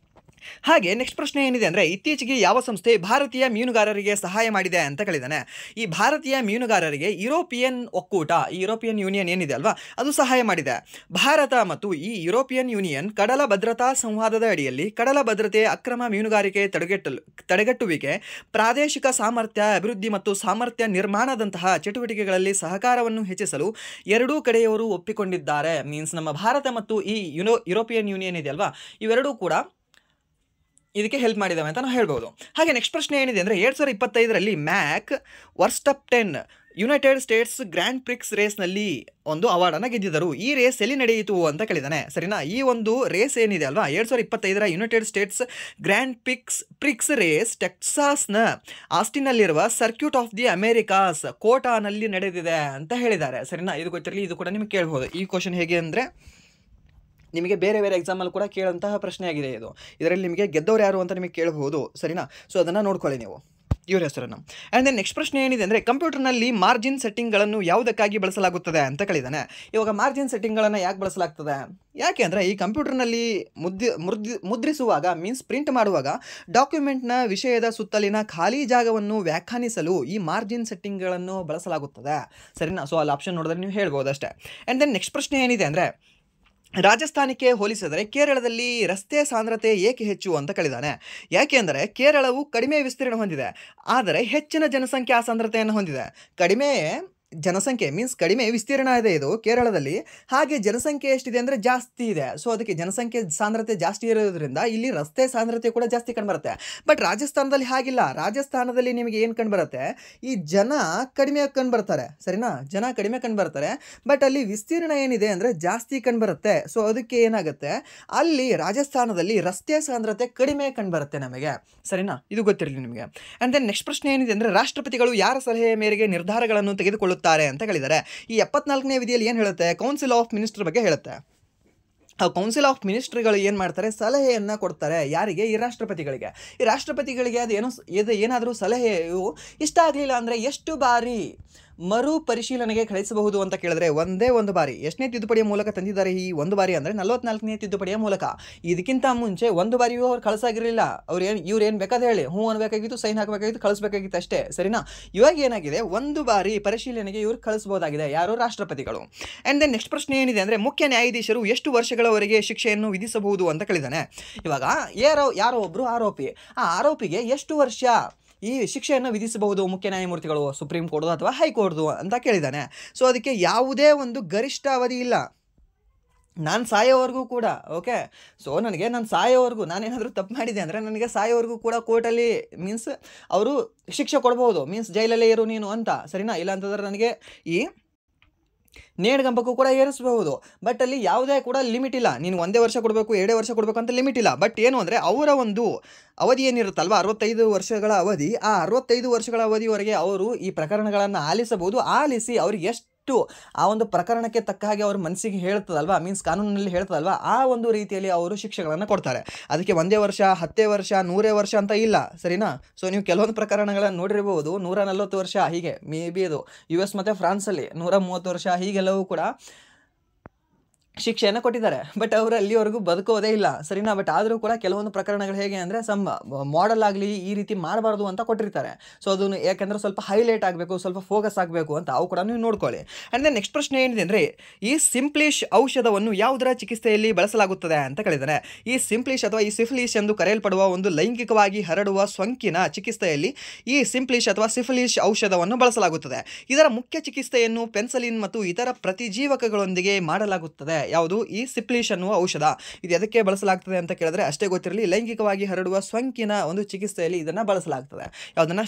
ಹಾಗೆ ನೆಕ್ಸ್ಟ್ ಪ್ರಶ್ನೆ ಏನಿದೆ ಅಂದರೆ, ಇತ್ತೀಚೆಗೆ ಯಾವ ಸಂಸ್ಥೆ ಭಾರತೀಯ ಮೀನುಗಾರರಿಗೆ ಸಹಾಯ ಮಾಡಿದೆ ಅಂತ ಕೇಳಿದ್ದಾನೆ. ಈ ಭಾರತೀಯ ಮೀನುಗಾರರಿಗೆ ಯುರೋಪಿಯನ್ ಒಕ್ಕೂಟ, ಈ ಯುರೋಪಿಯನ್ ಯೂನಿಯನ್ ಏನಿದೆ ಅಲ್ವಾ, ಅದು ಸಹಾಯ ಮಾಡಿದೆ. ಭಾರತ ಮತ್ತು ಈ ಯುರೋಪಿಯನ್ ಯೂನಿಯನ್ ಕಡಲ ಭದ್ರತಾ ಸಂವಾದದ ಅಡಿಯಲ್ಲಿ ಕಡಲ ಭದ್ರತೆ, ಅಕ್ರಮ ಮೀನುಗಾರಿಕೆ ತಡೆಗಟ್ಟುವಿಕೆ, ಪ್ರಾದೇಶಿಕ ಸಾಮರ್ಥ್ಯ ಅಭಿವೃದ್ಧಿ ಮತ್ತು ಸಾಮರ್ಥ್ಯ ನಿರ್ಮಾಣದಂತಹ ಚಟುವಟಿಕೆಗಳಲ್ಲಿ ಸಹಕಾರವನ್ನು ಹೆಚ್ಚಿಸಲು ಎರಡೂ ಕಡೆಯವರು ಒಪ್ಪಿಕೊಂಡಿದ್ದಾರೆ. ಮೀನ್ಸ್ ನಮ್ಮ ಭಾರತ ಮತ್ತು ಈ ಯುರೋಪಿಯನ್ ಯೂನಿಯನ್ ಇದೆ ಅಲ್ವಾ, ಇವೆರಡೂ ಕೂಡ ಇದಕ್ಕೆ ಹೆಲ್ಪ್ ಮಾಡಿದ್ದಾವೆ ಅಂತ ನಾವು ಹೇಳ್ಬೋದು. ಹಾಗೆ ನೆಕ್ಸ್ಟ್ ಪ್ರಶ್ನೆ ಏನಿದೆ ಅಂದರೆ, 2025ರಲ್ಲಿ ಮ್ಯಾಕ್ ವರ್ಸ್ಟಪ್ಪೆನ್ ಯುನೈಟೆಡ್ ಸ್ಟೇಟ್ಸ್ ಗ್ರ್ಯಾಂಡ್ ಪ್ರಿಕ್ಸ್ ರೇಸ್ನಲ್ಲಿ ಒಂದು ಅವಾರ್ಡನ್ನು ಗೆದ್ದಿದ್ದರು. ಈ ರೇಸ್ ಎಲ್ಲಿ ನಡೆಯಿತು ಅಂತ ಕೇಳಿದ್ದಾನೆ. ಸರಿನಾ? ಈ ಒಂದು ರೇಸ್ ಏನಿದೆ ಅಲ್ವಾ, 2025ರ United States Grand Prix race ಟೆಕ್ಸಾಸ್ನ ಆಸ್ಟಿನ್ನಲ್ಲಿರುವ ಸರ್ಕ್ಯೂಟ್ ಆಫ್ ದಿ ಅಮೆರಿಕಾಸ್ ಕೋಟಾನಲ್ಲಿ ನಡೆದಿದೆ ಅಂತ ಹೇಳಿದ್ದಾರೆ. ಸರಿನಾ? ಇದು ಗೊತ್ತಿರಲಿ, ಇದು ಕೂಡ ನಿಮಗೆ ಕೇಳ್ಬೋದು. ಈ ಕ್ವಶನ್ ಹೇಗೆ ಅಂದರೆ, ನಿಮಗೆ ಬೇರೆ ಎಕ್ಸಾಮಲ್ಲಿ ಕೂಡ ಕೇಳೋಂತಹ ಪ್ರಶ್ನೆ ಆಗಿದೆ ಇದು. ಇದರಲ್ಲಿ ನಿಮಗೆ ಗೆದ್ದವ್ರು ಯಾರು ಅಂತ ನಿಮಗೆ ಕೇಳಬಹುದು. ಸರಿನಾ? ಸೊ ಅದನ್ನು ನೋಡ್ಕೊಳ್ಳಿ ನೀವು, ಇವ್ರ ಹೆಸರನ್ನು. ಆ್ಯಂಡ್ ದೆನ್ ನೆಕ್ಸ್ಟ್ ಪ್ರಶ್ನೆ ಏನಿದೆ ಅಂದರೆ, ಕಂಪ್ಯೂಟರ್ನಲ್ಲಿ ಮಾರ್ಜಿನ್ ಸೆಟ್ಟಿಂಗ್ಗಳನ್ನು ಯಾವುದಕ್ಕಾಗಿ ಬಳಸಲಾಗುತ್ತದೆ ಅಂತ ಕೇಳಿದ್ದಾನೆ. ಇವಾಗ ಮಾರ್ಜಿನ್ ಸೆಟ್ಟಿಂಗ್ಗಳನ್ನು ಯಾಕೆ ಬಳಸಲಾಗ್ತದೆ? ಯಾಕೆ ಅಂದರೆ, ಈ ಕಂಪ್ಯೂಟರ್ನಲ್ಲಿ ಮುದ್ರಿಸುವಾಗ ಮೀನ್ಸ್ ಪ್ರಿಂಟ್ ಮಾಡುವಾಗ ಡಾಕ್ಯುಮೆಂಟ್ನ ವಿಷಯದ ಸುತ್ತಲಿನ ಖಾಲಿ ಜಾಗವನ್ನು ವ್ಯಾಖ್ಯಾನಿಸಲು ಈ ಮಾರ್ಜಿನ್ ಸೆಟ್ಟಿಂಗ್ಗಳನ್ನು ಬಳಸಲಾಗುತ್ತದೆ. ಸರಿನಾ? ಸೊ ಅಲ್ಲಿ ಆಪ್ಷನ್ ನೋಡಿದ್ರೆ ನೀವು ಹೇಳ್ಬೋದು ಅಷ್ಟೇ. ಆ್ಯಂಡ್ ದೆನ್ ನೆಕ್ಸ್ಟ್ ಪ್ರಶ್ನೆ ಏನಿದೆ ಅಂದರೆ, ರಾಜಸ್ಥಾನಕ್ಕೆ ಹೋಲಿಸಿದರೆ ಕೇರಳದಲ್ಲಿ ರಸ್ತೆ ಸಾಂದ್ರತೆ ಏಕೆ ಹೆಚ್ಚು ಅಂತ ಕೇಳಿದ್ದಾನೆ. ಯಾಕೆ ಅಂದರೆ ಕೇರಳವು ಕಡಿಮೆ ವಿಸ್ತೀರ್ಣ ಹೊಂದಿದೆ, ಆದರೆ ಹೆಚ್ಚಿನ ಜನಸಂಖ್ಯಾ ಸಾಂದ್ರತೆಯನ್ನು ಹೊಂದಿದೆ. ಕಡಿಮೆ ಜನಸಂಖ್ಯೆ ಮೀನ್ಸ್ ಕಡಿಮೆ ವಿಸ್ತೀರ್ಣ ಇದೆ ಇದು ಕೇರಳದಲ್ಲಿ. ಹಾಗೆ ಜನಸಂಖ್ಯೆ ಎಷ್ಟಿದೆ ಅಂದರೆ ಜಾಸ್ತಿ ಇದೆ. ಸೊ ಅದಕ್ಕೆ ಜನಸಂಖ್ಯೆ ಸಾಂದ್ರತೆ ಜಾಸ್ತಿ ಇರೋದ್ರಿಂದ ಇಲ್ಲಿ ರಸ್ತೆ ಸಾಂದ್ರತೆ ಕೂಡ ಜಾಸ್ತಿ ಕಂಡುಬರುತ್ತೆ. ಬಟ್ ರಾಜಸ್ಥಾನದಲ್ಲಿ ಹಾಗಿಲ್ಲ. ರಾಜಸ್ಥಾನದಲ್ಲಿ ನಿಮಗೆ ಏನು ಕಂಡುಬರುತ್ತೆ, ಈ ಜನ ಕಡಿಮೆ ಕಂಡುಬರ್ತಾರೆ. ಸರಿನಾ? ಜನ ಕಡಿಮೆ ಕಂಡುಬರ್ತಾರೆ, ಬಟ್ ಅಲ್ಲಿ ವಿಸ್ತೀರ್ಣ ಏನಿದೆ ಅಂದರೆ ಜಾಸ್ತಿ ಕಂಡುಬರುತ್ತೆ. ಸೊ ಅದಕ್ಕೆ ಏನಾಗುತ್ತೆ, ಅಲ್ಲಿ ರಾಜಸ್ಥಾನದಲ್ಲಿ ರಸ್ತೆ ಸಾಂದ್ರತೆ ಕಡಿಮೆ ಕಂಡುಬರುತ್ತೆ ನಮಗೆ. ಸರಿನಾ? ಇದು ಗೊತ್ತಿರಲಿ ನಿಮಗೆ. ಆ್ಯಂಡ್ ದೆನ್ ನೆಕ್ಸ್ಟ್ ಪ್ರಶ್ನೆ ಏನಿದೆ ಅಂದರೆ, ರಾಷ್ಟ್ರಪತಿಗಳು ಯಾರ ಸಲಹೆಯ ಮೇರೆಗೆ ನಿರ್ಧಾರಗಳನ್ನು ತೆಗೆದುಕೊಳ್ಳುತ್ತಾರೆ ಅಂತ ಹೇಳಿದ್ದಾರೆ. ಈ 74ನೇ ವಿಧಿಯಲ್ಲಿ ಏನು ಹೇಳುತ್ತೆ, ಕೌನ್ಸಿಲ್ ಆಫ್ ಮಿನಿಸ್ಟರ್ ಬಗ್ಗೆ ಹೇಳುತ್ತೆ. ಆ ಕೌನ್ಸಿಲ್ ಆಫ್ ಮಿನಿಸ್ಟ್ರಿಗಳು ಏನು ಮಾಡ್ತಾರೆ, ಸಲಹೆಯನ್ನು ಕೊಡ್ತಾರೆ. ಯಾರಿಗೆ? ಈ ರಾಷ್ಟ್ರಪತಿಗಳಿಗೆ. ಈ ರಾಷ್ಟ್ರಪತಿಗಳಿಗೆ ಅದು ಏನಾದರೂ ಸಲಹೆಯು ಇಷ್ಟ ಆಗಲಿಲ್ಲ ಅಂದರೆ ಎಷ್ಟು ಬಾರಿ ಮರು ಪರಿಶೀಲನೆಗೆ ಕಳಿಸಬಹುದು ಅಂತ ಕೇಳಿದ್ರೆ ಒಂದೇ ಒಂದು ಬಾರಿ. ಎಷ್ಟನೇ ತಿದ್ದುಪಡಿಯ ಮೂಲಕ ತಂದಿದ್ದಾರೆ ಈ ಒಂದು ಬಾರಿ ಅಂದರೆ 44ನೇ ತಿದ್ದುಪಡಿಯ ಮೂಲಕ. ಇದಕ್ಕಿಂತ ಮುಂಚೆ ಒಂದು ಬಾರಿಯೂ ಅವ್ರು ಕಳಿಸಾಗಿರಲಿಲ್ಲ. ಇವ್ರು ಏನು ಬೇಕಾದ ಹೇಳಿ ಹ್ಞೂ ಅನ್ಬೇಕಾಗಿತ್ತು, ಸೈನ್ ಹಾಕಬೇಕಾಗಿತ್ತು, ಕಳಿಸ್ಬೇಕಾಗಿತ್ತು ಅಷ್ಟೇ. ಸರಿನಾ? ಇವಾಗ ಏನಾಗಿದೆ, ಒಂದು ಬಾರಿ ಪರಿಶೀಲನೆಗೆ ಇವ್ರು ಕಳಿಸ್ಬೋದಾಗಿದೆ. ಯಾರು? ರಾಷ್ಟ್ರಪತಿಗಳು. ಆ್ಯಂಡ್ ದೆನ್ ನೆಕ್ಸ್ಟ್ ಪ್ರಶ್ನೆ ಏನಿದೆ ಅಂದರೆ, ಮುಖ್ಯ ನ್ಯಾಯಾಧೀಶರು ಎಷ್ಟು ವರ್ಷಗಳವರೆಗೆ ಶಿಕ್ಷೆಯನ್ನು ವಿಧಿಸಬಹುದು ಅಂತ ಕೇಳಿದ್ದಾನೆ. ಇವಾಗ ಯಾರೋ ಒಬ್ಬರು ಆರೋಪಿ, ಆ ಆರೋಪಿಗೆ ಎಷ್ಟು ವರ್ಷ ಈ ಶಿಕ್ಷೆಯನ್ನು ವಿಧಿಸಬಹುದು ಮುಖ್ಯ ನ್ಯಾಯಮೂರ್ತಿಗಳು, ಸುಪ್ರೀಂ ಕೋರ್ಟ್ದು ಅಥವಾ ಹೈಕೋರ್ಟ್ದು ಅಂತ ಕೇಳಿದ್ದಾನೆ. ಸೊ ಅದಕ್ಕೆ ಯಾವುದೇ ಒಂದು ಗರಿಷ್ಠ ಅವಧಿ ಇಲ್ಲ. ನಾನು ಸಾಯೋವರೆಗೂ ಕೂಡ, ಓಕೆ, ಸೊ ನಾನು ಸಾಯೋವರೆಗೂ, ನಾನೇನಾದರೂ ತಪ್ಪು ಮಾಡಿದೆ ಅಂದರೆ ನನಗೆ ಸಾಯೋವರೆಗೂ ಕೂಡ ಕೋರ್ಟಲ್ಲಿ ಮೀನ್ಸ್ ಅವರು ಶಿಕ್ಷೆ ಕೊಡ್ಬೋದು. ಮೀನ್ಸ್ ಜೈಲಲ್ಲೇ ಇರು ನೀನು ಅಂತ. ಸರಿನಾ? ಇಲ್ಲ ಅಂತಂದ್ರೆ ನನಗೆ ಈ ನೇಣಗಂಬಕ್ಕೂ ಕೂಡ ಏರಿಸಬಹುದು. ಬಟ್ ಅಲ್ಲಿ ಯಾವುದೇ ಕೂಡ ಲಿಮಿಟ್ ಇಲ್ಲ. ನೀನು 1 ವರ್ಷ ಕೊಡಬೇಕು, 2 ವರ್ಷ ಕೊಡಬೇಕು ಅಂತ ಲಿಮಿಟ್ ಇಲ್ಲ. ಬಟ್ ಏನು ಅಂದರೆ ಅವರ ಒಂದು ಅವಧಿ ಏನಿರುತ್ತಲ್ವ, 65 ವರ್ಷಗಳ ಅವಧಿ, ಆ 65 ವರ್ಷಗಳ ಅವಧಿವರೆಗೆ ಅವರು ಈ ಪ್ರಕರಣಗಳನ್ನು ಆಲಿಸಬಹುದು. ಆಲಿಸಿ ಅವ್ರಿಗೆ ಎಷ್ಟು ಎಷ್ಟು ಆ ಒಂದು ಪ್ರಕರಣಕ್ಕೆ ತಕ್ಕ ಹಾಗೆ ಅವ್ರ ಮನಸ್ಸಿಗೆ ಹೇಳ್ತದಲ್ವಾ, ಮೀನ್ಸ್ ಕಾನೂನಿನಲ್ಲಿ ಹೇಳ್ತದಲ್ವಾ, ಆ ಒಂದು ರೀತಿಯಲ್ಲಿ ಅವರು ಶಿಕ್ಷೆಗಳನ್ನು ಕೊಡ್ತಾರೆ. ಅದಕ್ಕೆ 1 ವರ್ಷ 10 ವರ್ಷ 100 ವರ್ಷ ಅಂತ ಇಲ್ಲ, ಸರಿನಾ. ಸೊ ನೀವು ಕೆಲವೊಂದು ಪ್ರಕರಣಗಳನ್ನು ನೋಡಿರ್ಬೋದು 140 ವರ್ಷ, ಹೀಗೆ ಮೇ ಬಿ ಅದು US ಮತ್ತು ಫ್ರಾನ್ಸಲ್ಲಿ 130 ವರ್ಷ ಹೀಗೆಲ್ಲವೂ ಕೂಡ ಶಿಕ್ಷೆಯನ್ನು ಕೊಟ್ಟಿದ್ದಾರೆ. ಬಟ್ ಅವರು ಅಲ್ಲಿವರೆಗೂ ಬದುಕೋದೇ ಇಲ್ಲ, ಸರಿನಾ. ಬಟ್ ಆದರೂ ಕೂಡ ಕೆಲವೊಂದು ಪ್ರಕರಣಗಳು ಹೇಗೆ ಅಂದರೆ ಮಾಡೆಲ್ ಆಗಲಿ ಈ ರೀತಿ ಮಾಡಬಾರ್ದು ಅಂತ ಕೊಟ್ಟಿರ್ತಾರೆ. ಸೊ ಅದನ್ನು ಯಾಕೆಂದರೆ ಸ್ವಲ್ಪ ಹೈಲೈಟ್ ಆಗಬೇಕು, ಸ್ವಲ್ಪ ಫೋಕಸ್ ಆಗಬೇಕು ಅಂತ ಅವು ಕೂಡ ನೀವು ನೋಡ್ಕೊಳ್ಳಿ. ಆ್ಯಂಡ್ ದೆನ್ ನೆಕ್ಸ್ಟ್ ಪ್ರಶ್ನೆ ಏನಿದೆ ಅಂದರೆ, ಈ ಸಿಂಪ್ಲಿಶ್ ಔಷಧವನ್ನು ಯಾವುದರ ಚಿಕಿತ್ಸೆಯಲ್ಲಿ ಬಳಸಲಾಗುತ್ತದೆ ಅಂತ ಕೇಳಿದ್ದಾರೆ. ಈ ಸಿಂಪ್ಲಿಶ್ ಅಥವಾ ಈ ಸಿಫಿಲಿಸ್ ಎಂದು ಕರೆಯಲ್ಪಡುವ ಒಂದು ಲೈಂಗಿಕವಾಗಿ ಹರಡುವ ಸೋಂಕಿನ ಚಿಕಿತ್ಸೆಯಲ್ಲಿ ಈ ಸಿಂಪ್ಲಿಶ್ ಅಥವಾ ಸಿಫಿಲಿಸ್ ಔಷಧವನ್ನು ಬಳಸಲಾಗುತ್ತದೆ. ಇದರ ಮುಖ್ಯ ಚಿಕಿತ್ಸೆಯನ್ನು ಪೆನ್ಸಿಲಿನ್ ಮತ್ತು ಇತರ ಪ್ರತಿಜೀವಕಗಳೊಂದಿಗೆ ಮಾಡಲಾಗುತ್ತದೆ. ಯಾವುದು ಈ ಸಿಫಿಲಿಸ್ ಅನ್ನುವ ಔಷಧ, ಇದು ಎದಕ್ಕೆ ಬಳಸಲಾಗ್ತದೆ ಅಂತ ಕೇಳಿದ್ರೆ ಅಷ್ಟೇ ಗೊತ್ತಿರಲಿ, ಲೈಂಗಿಕವಾಗಿ ಹರಡುವ ಸೋಂಕಿನ ಒಂದು ಚಿಕಿತ್ಸೆಯಲ್ಲಿ ಇದನ್ನು ಬಳಸಲಾಗ್ತದೆ. ಯಾವುದನ್ನು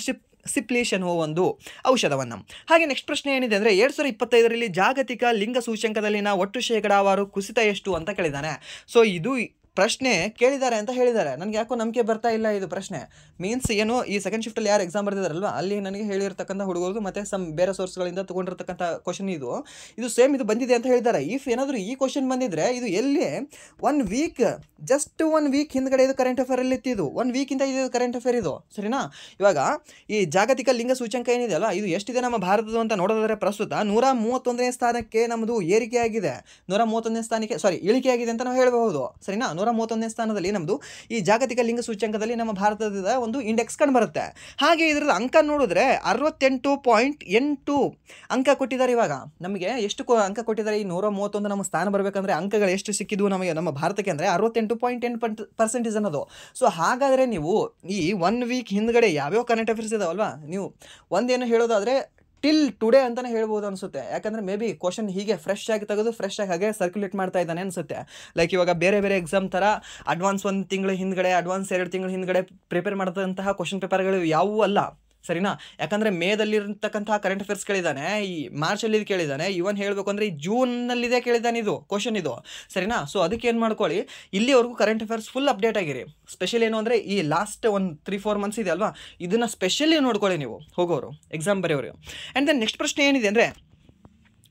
ಸಿಫಿಲಿಸ್ ಅನ್ನುವ ಒಂದು ಔಷಧವನ್ನು. ಹಾಗೆ ನೆಕ್ಸ್ಟ್ ಪ್ರಶ್ನೆ ಏನಿದೆ ಅಂದರೆ, 2025ರಲ್ಲಿ ಜಾಗತಿಕ ಲಿಂಗ ಸೂಚ್ಯಂಕದಲ್ಲಿನ ಒಟ್ಟು ಶೇಕಡಾವಾರು ಕುಸಿತ ಎಷ್ಟು ಅಂತ ಕೇಳಿದ್ದಾನೆ. ಸೊ ಇದು ಪ್ರಶ್ನೆ ಕೇಳಿದ್ದಾರೆ ಅಂತ ಹೇಳಿದ್ದಾರೆ. ನನಗೆ ಯಾಕೋ ನಂಬಿಕೆ ಬರ್ತಾ ಇಲ್ಲ ಇದು ಪ್ರಶ್ನೆ. ಮೀನ್ಸ್ ಏನು, ಈ ಸೆಕೆಂಡ್ ಶಿಫ್ಟಲ್ಲಿ ಯಾರು ಎಕ್ಸಾಮ್ ಬರ್ತಿದಾರಲ್ವ ಅಲ್ಲಿ ನನಗೆ ಹೇಳಿರ್ತಕ್ಕಂಥ ಹುಡುಗರು ಮತ್ತು ಬೇರೆ ಸೋರ್ಸ್ಗಳಿಂದ ತೊಗೊಂಡಿರ್ತಕ್ಕಂಥ ಕ್ವಶನ್ ಇದು ಸೇಮ್ ಇದು ಬಂದಿದೆ ಅಂತ ಹೇಳಿದ್ದಾರೆ. ಇಫ್ ಏನಾದರೂ ಈ ಕ್ವಶನ್ ಬಂದಿದ್ರೆ ಇದು ಎಲ್ಲಿ 1 ವೀಕ್ ಜಸ್ಟ್ 1 ವೀಕ್ ಹಿಂದ್ಗಡೆ ಇದು ಕರೆಂಟ್ ಅಫೇರಲ್ಲಿ ಇತ್ತಿದ್ದು, 1 ವೀಕಿಂದ ಇದು ಕರೆಂಟ್ ಅಫೇರ್ ಇದು, ಸರಿನಾ. ಇವಾಗ ಈ ಜಾಗತಿಕ ಲಿಂಗ ಸೂಚ್ಯಂಕ ಏನಿದೆ ಅಲ್ಲ, ಇದು ಎಷ್ಟಿದೆ ನಮ್ಮ ಭಾರತದ ಅಂತ ನೋಡೋದಾದ್ರೆ ಪ್ರಸ್ತುತ 131ನೇ ಸ್ಥಾನಕ್ಕೆ ನಮ್ಮದು ಏರಿಕೆ ಆಗಿದೆ, 131ನೇ ಸ್ಥಾನಕ್ಕೆ ಇಳಿಕೆಯಾಗಿದೆ ಅಂತ ನಾವು ಹೇಳಬಹುದು, ಸರಿನಾ. 131ನೇ ಸ್ಥಾನದಲ್ಲಿ ನಮ್ಮದು ಈ ಜಾಗತಿಕ ಲಿಂಗ ಸೂಚ್ಯಂಕದಲ್ಲಿ ನಮ್ಮ ಭಾರತದ ಒಂದು ಇಂಡೆಕ್ಸ್ ಕಂಡು ಬರುತ್ತೆ. ಹಾಗೆ ಇದರದ ಅಂಕ ನೋಡಿದ್ರೆ 68.8 ಅಂಕ ಕೊಟ್ಟಿದ್ದಾರೆ. ಇವಾಗ ನಮಗೆ ಎಷ್ಟು ಅಂಕ ಕೊಟ್ಟಿದ್ದಾರೆ, ಈ 131 ನಮ್ಮ ಸ್ಥಾನ ಬರಬೇಕಂದ್ರೆ ಅಂಕಗಳು ಎಷ್ಟು ಸಿಕ್ಕಿದ್ವು ನಮಗೆ ನಮ್ಮ ಭಾರತಕ್ಕೆ ಅಂದರೆ 68.8% ಅನ್ನೋದು. ಸೊ ಹಾಗಾದರೆ ನೀವು ಈ 1 ವೀಕ್ ಹಿಂದ್ಗಡೆ ಯಾವ್ಯಾವ ಕರೆಂಟ್ ಅಫೇರ್ಸ್ ಇದಾವಲ್ವಾ, ನೀವು ಒಂದೇನು ಹೇಳೋದಾದರೆ ಟಿಲ್ ಟುಡೇ ಅಂತಲೇ ಹೇಳ್ಬೋದು ಅನಿಸುತ್ತೆ. ಯಾಕಂದರೆ ಮೇ ಬಿ ಕ್ವಶನ್ ಹೀಗೆ ಫ್ರೆಶ್ ಆಗಿ ತೆಗೆದು ಫ್ರೆಶ್ ಆಗಿ ಹಾಗೆ ಸರ್ಕ್ಯುಲೇಟ್ ಮಾಡ್ತಾ ಇದ್ದಾನೆ ಅನಿಸುತ್ತೆ. ಲೈಕ್ ಇವಾಗ ಬೇರೆ ಬೇರೆ ಎಕ್ಸಾಮ್ ಥರ ಅಡ್ವಾನ್ಸ್ 1 ತಿಂಗಳ ಹಿಂದ್ಗಡೆ, ಅಡ್ವಾನ್ಸ್ 2 ತಿಂಗಳ ಹಿಂದ್ಗಡೆ ಪ್ರಿಪೇರ್ ಮಾಡಿದಂತಹ ಕ್ವಶನ್ ಪೇಪರ್ಗಳು ಯಾವುವೂ ಅಲ್ಲ, ಸರಿನಾ. ಯಾಕಂದರೆ ಮೇದಲ್ಲಿರ್ತಕ್ಕಂತಹ ಕರೆಂಟ್ ಅಫೇರ್ಸ್ ಕೇಳಿದ್ದಾನೆ, ಈ ಮಾರ್ಚಲ್ಲಿ ಕೇಳಿದ್ದಾನೆ, ಇವನ್ ಹೇಳಬೇಕು ಅಂದರೆ ಈ ಜೂನ್ನಲ್ಲಿದೆ ಕೇಳಿದ್ದಾನೆ ಇದು ಕ್ವಶನ್ ಇದು, ಸರಿನಾ. ಸೊ ಅದಕ್ಕೆ ಏನು ಮಾಡ್ಕೊಳ್ಳಿ, ಇಲ್ಲಿವರೆಗೂ ಕರೆಂಟ್ ಅಫೇರ್ಸ್ ಫುಲ್ ಅಪ್ಡೇಟ್ ಆಗಿರಿ. ಸ್ಪೆಷಲ್ ಏನು ಅಂದರೆ ಈ ಲಾಸ್ಟ್ 1-3-4 ಮಂತ್ಸ್ ಇದೆ ಅಲ್ವಾ, ಇದನ್ನು ಸ್ಪೆಷಲಿ ನೋಡ್ಕೊಳ್ಳಿ ನೀವು ಹೋಗೋರು ಎಕ್ಸಾಮ್ ಬರೆಯೋರು. ಆ್ಯಂಡ್ ದೆನ್ ನೆಕ್ಸ್ಟ್ ಪ್ರಶ್ನೆ ಏನಿದೆ ಅಂದರೆ,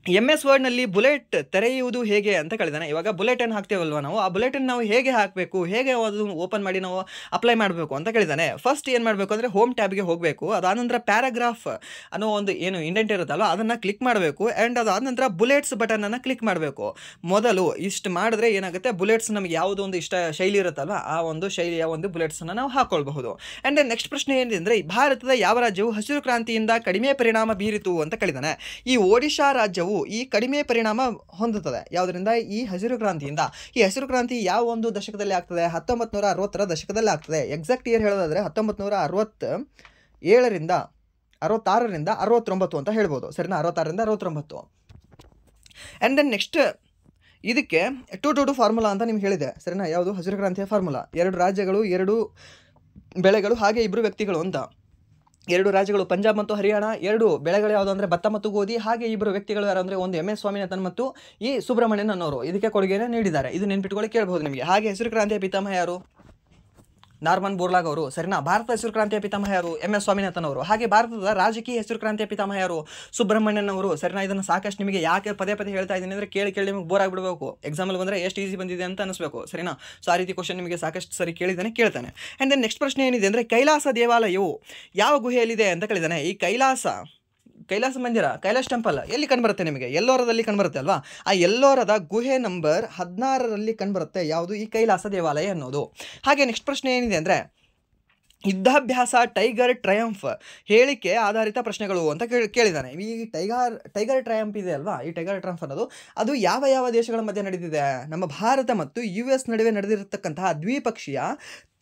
MS ವರ್ಡ್ನಲ್ಲಿ ಬುಲೆಟ್ ತೆರೆಯುವುದು ಹೇಗೆ ಅಂತ ಕೇಳಿದಾನೆ. ಇವಾಗ ಬುಲೆಟನ್ನು ಹಾಕ್ತೇವಲ್ವ ನಾವು, ಆ ಬುಲೆಟನ್ನು ನಾವು ಹೇಗೆ ಹಾಕಬೇಕು, ಹೇಗೆ ಅದು ಓಪನ್ ಮಾಡಿ ನಾವು ಅಪ್ಲೈ ಮಾಡಬೇಕು ಅಂತ ಕೇಳಿದಾನೆ. ಫಸ್ಟ್ ಏನು ಮಾಡಬೇಕು ಅಂದರೆ ಹೋಮ್ ಟ್ಯಾಬ್ಗೆ ಹೋಗಬೇಕು, ಅದಾದ ನಂತರ ಪ್ಯಾರಾಗ್ರಾಫ್ ಅನ್ನೋ ಒಂದು ಏನು ಇಂಡೆಂಟ್ ಇರುತ್ತಲ್ವ ಅದನ್ನು ಕ್ಲಿಕ್ ಮಾಡಬೇಕು. ಆ್ಯಂಡ್ ಅದಾದ ನಂತರ ಬುಲೆಟ್ಸ್ ಬಟನನ್ನು ಕ್ಲಿಕ್ ಮಾಡಬೇಕು. ಮೊದಲು ಇಷ್ಟು ಮಾಡಿದ್ರೆ ಏನಾಗುತ್ತೆ, ಬುಲೆಟ್ಸ್ ನಮಗೆ ಯಾವುದೋ ಒಂದು ಇಷ್ಟ ಶೈಲಿ ಇರುತ್ತಲ್ವ ಆ ಒಂದು ಶೈಲಿಯ ಒಂದು ಬುಲೆಟ್ಸನ್ನು ನಾವು ಹಾಕ್ಕೊಳ್ಬಹುದು. ಆ್ಯಂಡ್ ನೆಕ್ಸ್ಟ್ ಪ್ರಶ್ನೆ ಏನಿದೆ ಅಂದರೆ, ಭಾರತದ ಯಾವ ರಾಜ್ಯವು ಹಸಿರು ಕ್ರಾಂತಿಯಿಂದ ಕಡಿಮೆ ಪರಿಣಾಮ ಬೀರಿತು ಅಂತ ಕೇಳಿದಾನೆ. ಈ ಒಡಿಶಾ ರಾಜ್ಯವು ಈ ಕಡಿಮೆ ಪರಿಣಾಮ ಹೊಂದುತ್ತದೆ ಯಾವುದರಿಂದ, ಈ ಹಸಿರು ಕ್ರಾಂತಿಯಿಂದ. ಈ ಹಸಿರು ಕ್ರಾಂತಿ ಯಾವ ಒಂದು ದಶಕದಲ್ಲಿ ಆಗ್ತದೆ, 1960ರ ದಶಕದಲ್ಲಿ ಆಗ್ತದೆ. ಎಕ್ಸಾಕ್ಟ್ ಇಯರ್ ಹೇಳೋದಾದರೆ 1967ರಿಂದ 66ರಿಂದ 69 ಅಂತ ಹೇಳ್ಬೋದು, ಸರಿನಾ. 66ರಿಂದ 69. ಆ್ಯಂಡ್ ದೆನ್ ನೆಕ್ಸ್ಟ್ ಇದಕ್ಕೆ 2-2 ಫಾರ್ಮುಲಾ ಅಂತ ನಿಮ್ಗೆ ಹೇಳಿದೆ, ಸರಿನಾ. ಯಾವುದು ಹಸಿರು ಕ್ರಾಂತಿಯ ಫಾರ್ಮುಲಾ, 2 ರಾಜ್ಯಗಳು 2 ಬೆಳೆಗಳು ಹಾಗೆ 2 ವ್ಯಕ್ತಿಗಳು ಅಂತ. 2 ರಾಜ್ಯಗಳು ಪಂಜಾಬ್ ಮತ್ತು ಹರಿಯಾಣ, 2 ಬೆಳೆಗಳು ಯಾವುದು ಅಂದರೆ ಭತ್ತ ಮತ್ತು ಗೋಧಿ, ಹಾಗೆ 2 ವ್ಯಕ್ತಿಗಳು ಯಾರು ಅಂದರೆ ಒಂದು MS ಸ್ವಾಮಿನಾಥನ್ ಮತ್ತು ಈ ಸುಬ್ರಹ್ಮಣ್ಯನ್ ಅನ್ನೋರು ಇದಕ್ಕೆ ಕೊಡುಗೆಯನ್ನು ನೀಡಿದ್ದಾರೆ. ಇದು ನೆನ್ಪಿಟ್ಕೊಳ್ಳಿ ಕೇಳಬಹುದು ನಿಮಗೆ. ಹಾಗೆ ಹಸಿರು ಕ್ರಾಂತಿಯ ಪಿತಾಮಹ ಯಾರು, ನಾರ್ಮನ್ ಬೋರ್ಲಾಗ್ ಅವರು, ಸರಿನಾ. ಭಾರತ ಹಸಿರು ಕ್ರಾಂತಿಯ ಪಿತಾಮಹ ಯಾರು, MS ಸ್ವಾಮಿನಾಥನ್ ಅವರು. ಹಾಗೆ ಭಾರತದ ರಾಜಕೀಯ ಹಸಿರು ಕ್ರಾಂತಿಯ ಪಿತಾಮಹ ಯಾರು, ಸುಬ್ರಹ್ಮಣ್ಯನ್ ಅವರು, ಸರಿನಾ. ಇದನ್ನು ಸಾಕಷ್ಟು ನಿಮಗೆ ಯಾಕೆ ಪದೇ ಹೇಳ್ತಾ ಇದ್ದೀನಿ ಅಂದರೆ ಕೇಳಿ ನಿಮಗೆ ಬೋರ್ ಆಗಿಬಿಡಬೇಕು, ಎಕ್ಸಾಮಲ್ಲಿ ಬಂದರೆ ಎಷ್ಟು ಈಸಿ ಬಂದಿದೆ ಅಂತ ಅನಿಸ್ಬೇಕು, ಸರಿನಾ. ಸೊ ಆ ರೀತಿ ಕ್ವಶನ್ ನಿಮಗೆ ಸಾಕಷ್ಟು ಸರಿ ಕೇಳ್ತಾನೆ. ಆ್ಯಂಡ್ ದೆನ್ ನೆಕ್ಸ್ಟ್ ಪ್ರಶ್ನೆ ಏನಿದೆ ಅಂದರೆ, ಕೈಲಾಸ ದೇವಾಲಯವು ಯಾವ ಗುಹೆಯಲ್ಲಿದೆ ಅಂತ ಕೇಳಿದ್ದಾನೆ. ಈ ಕೈಲಾಸ ಮಂದಿರ, ಕೈಲಾಸ ಟೆಂಪಲ್ ಎಲ್ಲಿ ಕಂಡುಬರುತ್ತೆ ನಿಮಗೆ, ಎಲ್ಲೋರದಲ್ಲಿ ಕಂಡುಬರುತ್ತೆ ಅಲ್ವಾ. ಆ ಎಲ್ಲೋರದ ಗುಹೆ ನಂಬರ್ 16ರಲ್ಲಿ ಕಂಡುಬರುತ್ತೆ ಯಾವುದು, ಈ ಕೈಲಾಸ ದೇವಾಲಯ ಅನ್ನೋದು. ಹಾಗೆ ನೆಕ್ಸ್ಟ್ ಪ್ರಶ್ನೆ ಏನಿದೆ ಅಂದರೆ, ಯುದ್ಧಾಭ್ಯಾಸ ಟೈಗರ್ ಟ್ರಯಂಫ್ ಹೇಳಿಕೆ ಆಧಾರಿತ ಪ್ರಶ್ನೆಗಳು ಅಂತ ಕೇಳಿದ್ದಾನೆ. ಈ ಟೈಗರ್ ಟ್ರಯಂಫ್ ಇದೆ ಅಲ್ವಾ, ಈ ಟೈಗರ್ ಟ್ರಯಂಫ್ ಅನ್ನೋದು ಅದು ಯಾವ ದೇಶಗಳ ಮಧ್ಯೆ ನಡೆದಿದೆ, ನಮ್ಮ ಭಾರತ ಮತ್ತು US ನಡುವೆ ನಡೆದಿರತಕ್ಕಂತಹ ದ್ವಿಪಕ್ಷೀಯ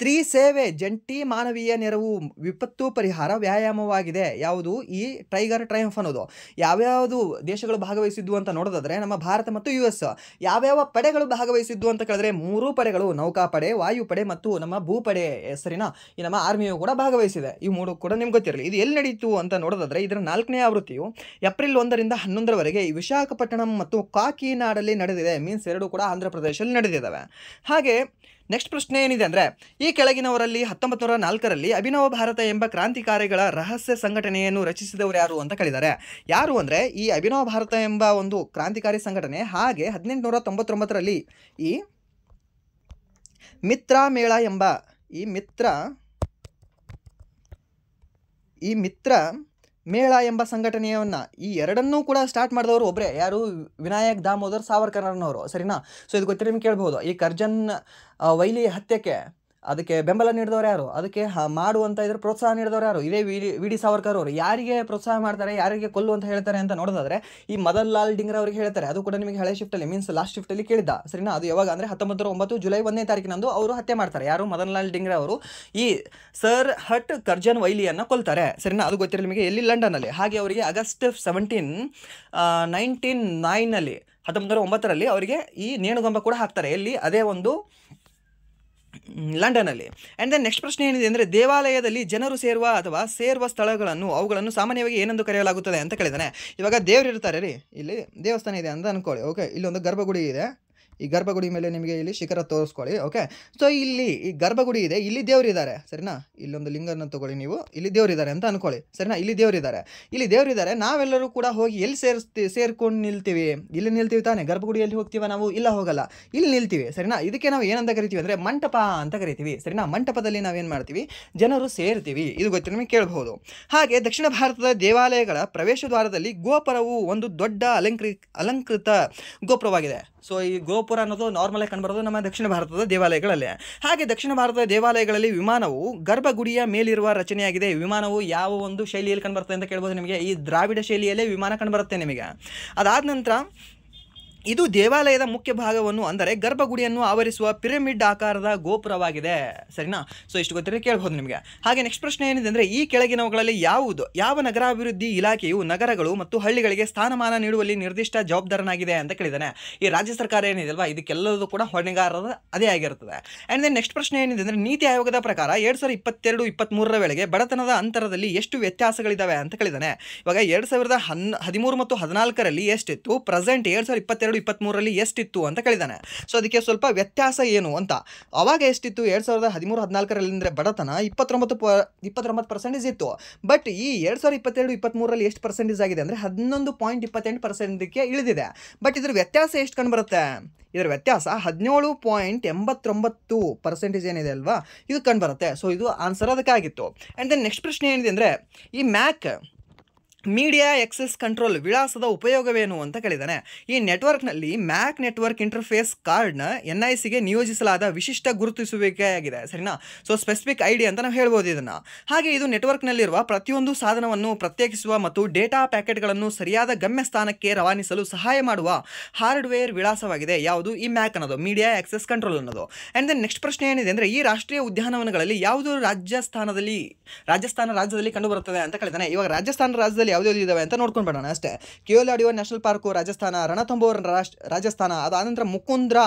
ತ್ರಿಸೇವೆ ಜಂಟಿ ಮಾನವೀಯ ನೆರವು ವಿಪತ್ತು ಪರಿಹಾರ ವ್ಯಾಯಾಮವಾಗಿದೆ. ಯಾವುದು ಈ ಟೈಗರ್ ಟ್ರಯಂಫ್ ಅನ್ನೋದು. ಯಾವ್ಯಾವುದು ದೇಶಗಳು ಭಾಗವಹಿಸಿದ್ವು ಅಂತ ನೋಡೋದಾದ್ರೆ ನಮ್ಮ ಭಾರತ ಮತ್ತು US. ಯಾವ್ಯಾವ ಪಡೆಗಳು ಭಾಗವಹಿಸಿದ್ವು ಅಂತ ಕೇಳಿದ್ರೆ 3 ಪಡೆಗಳು, ನೌಕಾಪಡೆ, ವಾಯುಪಡೆ ಮತ್ತು ನಮ್ಮ ಭೂಪಡೆ, ಸರಿನಾ. ಈ ನಮ್ಮ ಆರ್ಮಿಯು ಕೂಡ ಭಾಗವಹಿಸಿದೆ. ಈ 3 ಕೂಡ ನಿಮ್ಗೆ ಗೊತ್ತಿರಲಿ. ಇದು ಎಲ್ಲಿ ನಡೀತು ಅಂತ ನೋಡೋದಾದ್ರೆ ಇದರ 4ನೇ ಆವೃತ್ತಿಯು ಏಪ್ರಿಲ್ 1ರಿಂದ 11ರವರೆಗೆ ವಿಶಾಖಪಟ್ಟಣಂ ಮತ್ತು ಕಾಕಿನಾಡಲ್ಲಿ ನಡೆದಿದೆ. ಮೀನ್ಸ್ 2 ಕೂಡ ಆಂಧ್ರ ಪ್ರದೇಶದಲ್ಲಿ ನಡೆದಿದ್ದಾವೆ. ಹಾಗೆ ನೆಕ್ಸ್ಟ್ ಪ್ರಶ್ನೆ ಏನಿದೆ ಅಂದರೆ, ಈ ಕೆಳಗಿನವರಲ್ಲಿ 1904ರಲ್ಲಿ ಅಭಿನವ ಭಾರತ ಎಂಬ ಕ್ರಾಂತಿಕಾರಿಗಳ ರಹಸ್ಯ ಸಂಘಟನೆಯನ್ನು ರಚಿಸಿದವರು ಯಾರು ಅಂತ ಕೇಳಿದ್ದಾರೆ. ಯಾರು ಅಂದರೆ ಈ ಅಭಿನವ ಭಾರತ ಎಂಬ ಒಂದು ಕ್ರಾಂತಿಕಾರಿ ಸಂಘಟನೆ, ಹಾಗೆ 1899ರಲ್ಲಿ ಈ ಮಿತ್ರ ಮೇಳ ಎಂಬ ಮಿತ್ರ ಮೇಳ ಎಂಬ ಸಂಘಟನೆಯನ್ನು ಈ ಎರಡನ್ನೂ ಕೂಡ ಸ್ಟಾರ್ಟ್ ಮಾಡಿದವರು ಒಬ್ಬರೇ, ಯಾರು? ವಿನಾಯಕ್ ದಾಮೋದರ್ ಸಾವರ್ಕರ್ನವರು, ಸರಿನಾ? ಸೊ ಇದು ಗೊತ್ತಿರೋ ನಿಮ್ಗೆ ಕೇಳ್ಬೋದು. ಈ ಕರ್ಜನ್ ವೈಲಿ ಹತ್ಯೆಗೆ ಅದಕ್ಕೆ ಬೆಂಬಲ ನೀಡಿದವರು ಯಾರು? ಅದಕ್ಕೆ ಮಾಡುವಂತ ಇದ್ರ ಪ್ರೋತ್ಸಾಹ ನೀಡಿದವರು ಯಾರು? ಇದೇ ವಿ ಡಿ ಸಾವರ್ಕರ್ ಅವರು. ಯಾರಿಗೆ ಪ್ರೋತ್ಸಾಹ ಮಾಡ್ತಾರೆ, ಯಾರಿಗೆ ಕೊಲ್ಲು ಅಂತ ಹೇಳ್ತಾರೆ ಅಂತ ನೋಡೋದಾದ್ರೆ ಈ ಮದನ್ ಲಾಲ್ ಡಿಂಗ್ರಾ ಅವರಿಗೆ ಹೇಳ್ತಾರೆ. ಅದು ಕೂಡ ನಿಮಗೆ ಹಳೆ ಶಿಫ್ಟಲ್ಲಿ ಮೀನ್ಸ್ ಲಾಸ್ಟ್ ಶಿಫ್ಟಲ್ಲಿ ಕೇಳಿದ್ದ, ಸರಿನಾ? ಅದು ಯಾವಾಗ ಅಂದರೆ 1909 ಜುಲೈ 1ನೇ ತಾರೀಕಿನಂದು ಅವರು ಹತ್ಯೆ ಮಾಡ್ತಾರೆ. ಯಾರು? ಮದನ್ ಲಾಲ್ ಡಿಂಗ್ರಾ ಅವರು ಈ ಸರ್ ಹಟ್ ಕರ್ಜನ್ ವೈಲಿಯನ್ನು ಕೊಲ್ತಾರೆ, ಸರಿನಾ? ಅದು ಗೊತ್ತಿರಲಿ ನಿಮಗೆ. ಎಲ್ಲಿ? ಲಂಡನ್ನಲ್ಲಿ. ಹಾಗೆ ಅವರಿಗೆ ಆಗಸ್ಟ್ 17, 1909ನಲ್ಲಿ 1909ರಲ್ಲಿ ಅವರಿಗೆ ಈ ನೇಣುಗಂಬ ಕೂಡ ಹಾಕ್ತಾರೆ. ಎಲ್ಲಿ? ಅದೇ ಒಂದು ಲಂಡನ್ನಲ್ಲಿ. ಆ್ಯಂಡ್ ದೆನ್ ನೆಕ್ಸ್ಟ್ ಪ್ರಶ್ನೆ ಏನಿದೆ ಅಂದರೆ, ದೇವಾಲಯದಲ್ಲಿ ಜನರು ಸೇರುವ ಸ್ಥಳಗಳನ್ನು ಅವುಗಳನ್ನು ಸಾಮಾನ್ಯವಾಗಿ ಏನೆಂದು ಕರೆಯಲಾಗುತ್ತದೆ ಅಂತ ಕೇಳಿದಾನೆ. ಇವಾಗ ದೇವ್ರು ಇರ್ತಾರೆ ರೀ, ಇಲ್ಲಿ ದೇವಸ್ಥಾನ ಇದೆ ಅಂತ ಅನ್ಕೊಳ್ಳಿ. ಓಕೆ, ಇಲ್ಲೊಂದು ಗರ್ಭಗುಡಿ ಇದೆ. ಈ ಗರ್ಭಗುಡಿ ಮೇಲೆ ನಿಮಗೆ ಇಲ್ಲಿ ಶಿಖರ ತೋರಿಸ್ಕೊಳ್ಳಿ. ಓಕೆ, ಸೊ ಇಲ್ಲಿ ಈ ಗರ್ಭಗುಡಿ ಇದೆ, ಇಲ್ಲಿ ದೇವರಿದ್ದಾರೆ, ಸರಿನಾ? ಇಲ್ಲೊಂದು ಲಿಂಗನ ತಗೊಳ್ಳಿ ನೀವು, ಇಲ್ಲಿ ದೇವರಿದ್ದಾರೆ ಅಂತ ಅನ್ಕೊಳ್ಳಿ, ಸರಿನಾ? ಇಲ್ಲಿ ದೇವರಿದ್ದಾರೆ. ನಾವೆಲ್ಲರೂ ಕೂಡ ಹೋಗಿ ಎಲ್ಲಿ ಸೇರ್ಕೊಂಡು ನಿಲ್ತೀವಿ? ಇಲ್ಲಿ ನಿಲ್ತೀವಿ ತಾನೆ? ಗರ್ಭಗುಡಿಯಲ್ಲಿ ಹೋಗ್ತೀವ ನಾವು? ಇಲ್ಲ, ಹೋಗಲ್ಲ, ಇಲ್ಲಿ ನಿಲ್ತೀವಿ, ಸರಿನಾ? ಇದಕ್ಕೆ ನಾವು ಏನಂತ ಕರಿತೀವಿ ಅಂದರೆ ಮಂಟಪ ಅಂತ ಕರಿತೀವಿ, ಸರಿನಾ? ಮಂಟಪದಲ್ಲಿ ನಾವೇನು ಮಾಡ್ತೀವಿ? ಜನರು ಸೇರ್ತೀವಿ. ಇದು ಗೊತ್ತಿರೋ ನಿಮಗೆ ಕೇಳಬಹುದು. ಹಾಗೆ ದಕ್ಷಿಣ ಭಾರತದ ದೇವಾಲಯಗಳ ಪ್ರವೇಶ ದ್ವಾರದಲ್ಲಿ ಗೋಪುರವು ಒಂದು ದೊಡ್ಡ ಅಲಂಕೃತ ಗೋಪುರವಾಗಿದೆ. ಸೊ ಈ ಗೋಪುರ ಅನ್ನೋದು ನಾರ್ಮಲ್ ಆಗಿ ಕಂಡುಬರೋದು ನಮ್ಮ ದಕ್ಷಿಣ ಭಾರತದ ದೇವಾಲಯಗಳಲ್ಲಿ. ಹಾಗೆ ದಕ್ಷಿಣ ಭಾರತದ ದೇವಾಲಯಗಳಲ್ಲಿ ವಿಮಾನವು ಗರ್ಭಗುಡಿಯ ಮೇಲಿರುವ ರಚನೆಯಾಗಿದೆ. ವಿಮಾನವು ಯಾವ ಒಂದು ಶೈಲಿಯಲ್ಲಿ ಕಂಡುಬರುತ್ತೆ ಅಂತ ಕೇಳ್ಬೋದು ನಿಮಗೆ. ಈ ದ್ರಾವಿಡ ಶೈಲಿಯಲ್ಲೇ ವಿಮಾನ ಕಂಡುಬರುತ್ತೆ ನಿಮಗೆ. ಅದಾದ ನಂತರ ಇದು ದೇವಾಲಯದ ಮುಖ್ಯ ಭಾಗವನ್ನು ಅಂದರೆ ಗರ್ಭಗುಡಿಯನ್ನು ಆವರಿಸುವ ಪಿರಮಿಡ್ ಆಕಾರದ ಗೋಪುರವಾಗಿದೆ, ಸರಿನಾ? ಸೊ ಇಷ್ಟು ಗೊತ್ತಿರೋ ಕೇಳ್ಬೋದು ನಿಮಗೆ. ಹಾಗೆ ನೆಕ್ಸ್ಟ್ ಪ್ರಶ್ನೆ ಏನಿದೆ ಅಂದರೆ, ಈ ಕೆಳಗಿನವುಗಳಲ್ಲಿ ಯಾವ ನಗರಾಭಿವೃದ್ಧಿ ಇಲಾಖೆಯು ನಗರಗಳು ಮತ್ತು ಹಳ್ಳಿಗಳಿಗೆ ಸ್ಥಾನಮಾನ ನೀಡುವಲ್ಲಿ ನಿರ್ದಿಷ್ಟ ಜವಾಬ್ದಾರನಾಗಿದೆ ಅಂತ ಕೇಳಿದ್ದಾನೆ. ಈ ರಾಜ್ಯ ಸರ್ಕಾರ ಏನಿದೆ ಅಲ್ವಾ, ಇದಕ್ಕೆಲ್ಲದೂ ಕೂಡ ಹೊಣೆಗಾರರ ಅದೇ ಆಗಿರುತ್ತದೆ. ಆ್ಯಂಡ್ ದೆನ್ ನೆಕ್ಸ್ಟ್ ಪ್ರಶ್ನೆ ಏನಿದೆ ಅಂದರೆ, ನೀತಿ ಆಯೋಗದ ಪ್ರಕಾರ 2022-23ರ ವೇಳೆಗೆ ಬಡತನದ ಅಂತರದಲ್ಲಿ ಎಷ್ಟು ವ್ಯತ್ಯಾಸಗಳಿದ್ದಾವೆ ಅಂತ ಕೇಳಿದ್ದಾನೆ. ಇವಾಗ 2013 ಮತ್ತು 2014ರಲ್ಲಿ ಎಷ್ಟಿತ್ತು, ಪ್ರೆಸೆಂಟ್ 2022-23ರಲ್ಲಿ ಎಷ್ಟಿತ್ತು ಅಂತ ಕೇಳಿದ್ದಾನೆ. ಸೊ ಅದಕ್ಕೆ ಸ್ವಲ್ಪ ವ್ಯತ್ಯಾಸ ಏನು ಅಂತ. ಅವಾಗ ಎಷ್ಟಿತ್ತು? 2013-14ರಲ್ಲಿ ಅಂದರೆ ಬಡತನ 29% ಇತ್ತು. ಬಟ್ ಈ 2022-23ರಲ್ಲಿ ಎಷ್ಟು ಪರ್ಸೆಂಟೇಜ್ ಆಗಿದೆ ಅಂದರೆ 11.28%ಕ್ಕೆ ಇಳಿದಿದೆ. ಬಟ್ ಇದ್ರ ವ್ಯತ್ಯಾಸ ಎಷ್ಟು ಕಂಡುಬರುತ್ತೆ? ಇದರ ವ್ಯತ್ಯಾಸ 17.89% ಏನಿದೆ ಅಲ್ವಾ, ಇದು ಕಂಡುಬರುತ್ತೆ. ಸೊ ಇದು ಆನ್ಸರ್ ಅದಕ್ಕಾಗಿತ್ತು. ಆ್ಯಂಡ್ ದೆನ್ ನೆಕ್ಸ್ಟ್ ಪ್ರಶ್ನೆ ಏನಿದೆ ಅಂದರೆ, ಈ ಮೀಡಿಯಾ ಆಕ್ಸೆಸ್ ಕಂಟ್ರೋಲ್ ವಿಳಾಸದ ಉಪಯೋಗವೇನು ಅಂತ ಕೇಳಿದ್ದಾನೆ. ಈ ನೆಟ್ವರ್ಕ್ನಲ್ಲಿ ಮ್ಯಾಕ್ ನೆಟ್ವರ್ಕ್ ಇಂಟರ್ಫೇಸ್ ಕಾರ್ಡ್ನ NICಗೆ ನಿಯೋಜಿಸಲಾದ ವಿಶಿಷ್ಟ ಗುರುತಿಸುವಿಕೆಯಾಗಿದೆ, ಸರಿನಾ? ಸೊ ಸ್ಪೆಸಿಫಿಕ್ ID ಅಂತ ನಾವು ಹೇಳ್ಬೋದು ಇದನ್ನು. ಹಾಗೆ ಇದು ನೆಟ್ವರ್ಕ್ನಲ್ಲಿರುವ ಪ್ರತಿಯೊಂದು ಸಾಧನವನ್ನು ಪ್ರತ್ಯೇಕಿಸುವ ಮತ್ತು ಡೇಟಾ ಪ್ಯಾಕೆಟ್ಗಳನ್ನು ಸರಿಯಾದ ಗಮ್ಯ ಸ್ಥಾನಕ್ಕೆ ರವಾನಿಸಲು ಸಹಾಯ ಮಾಡುವ ಹಾರ್ಡ್ವೇರ್ ವಿಳಾಸವಾಗಿದೆ. ಯಾವುದು? ಈ ಮ್ಯಾಕ್ ಅನ್ನೋದು, ಮೀಡಿಯಾ ಆಕ್ಸೆಸ್ ಕಂಟ್ರೋಲ್ ಅನ್ನೋದು. ಆ್ಯಂಡ್ ದೆನ್ ನೆಕ್ಸ್ಟ್ ಪ್ರಶ್ನೆ ಏನಿದೆ ಅಂದರೆ, ಈ ರಾಷ್ಟ್ರೀಯ ಉದ್ಯಾನವನಗಳಲ್ಲಿ ಯಾವುದು ರಾಜಸ್ಥಾನ ರಾಜ್ಯದಲ್ಲಿ ಕಂಡುಬರುತ್ತದೆ ಅಂತ ಕೇಳಿದ್ದಾನೆ. ಇವಾಗ ರಾಜಸ್ಥಾನ ರಾಜ್ಯದಲ್ಲಿ ಯಾವುದ್ಯಾವುದು ಇದಾವೆ ಅಂತ ನೋಡ್ಕೊಂಡು ಬಿಡೋಣ ಅಷ್ಟೇ. ಕೇವಲಾಡಿಯೋ ನ್ಯಾಷನಲ್ ಪಾರ್ಕು ರಾಜಸ್ಥಾನ, ರಣಥಂಬೋರ್ ರಾಜಸ್ಥಾನ, ಅದಾದ ನಂತರ ಮುಕುಂದ್ರ,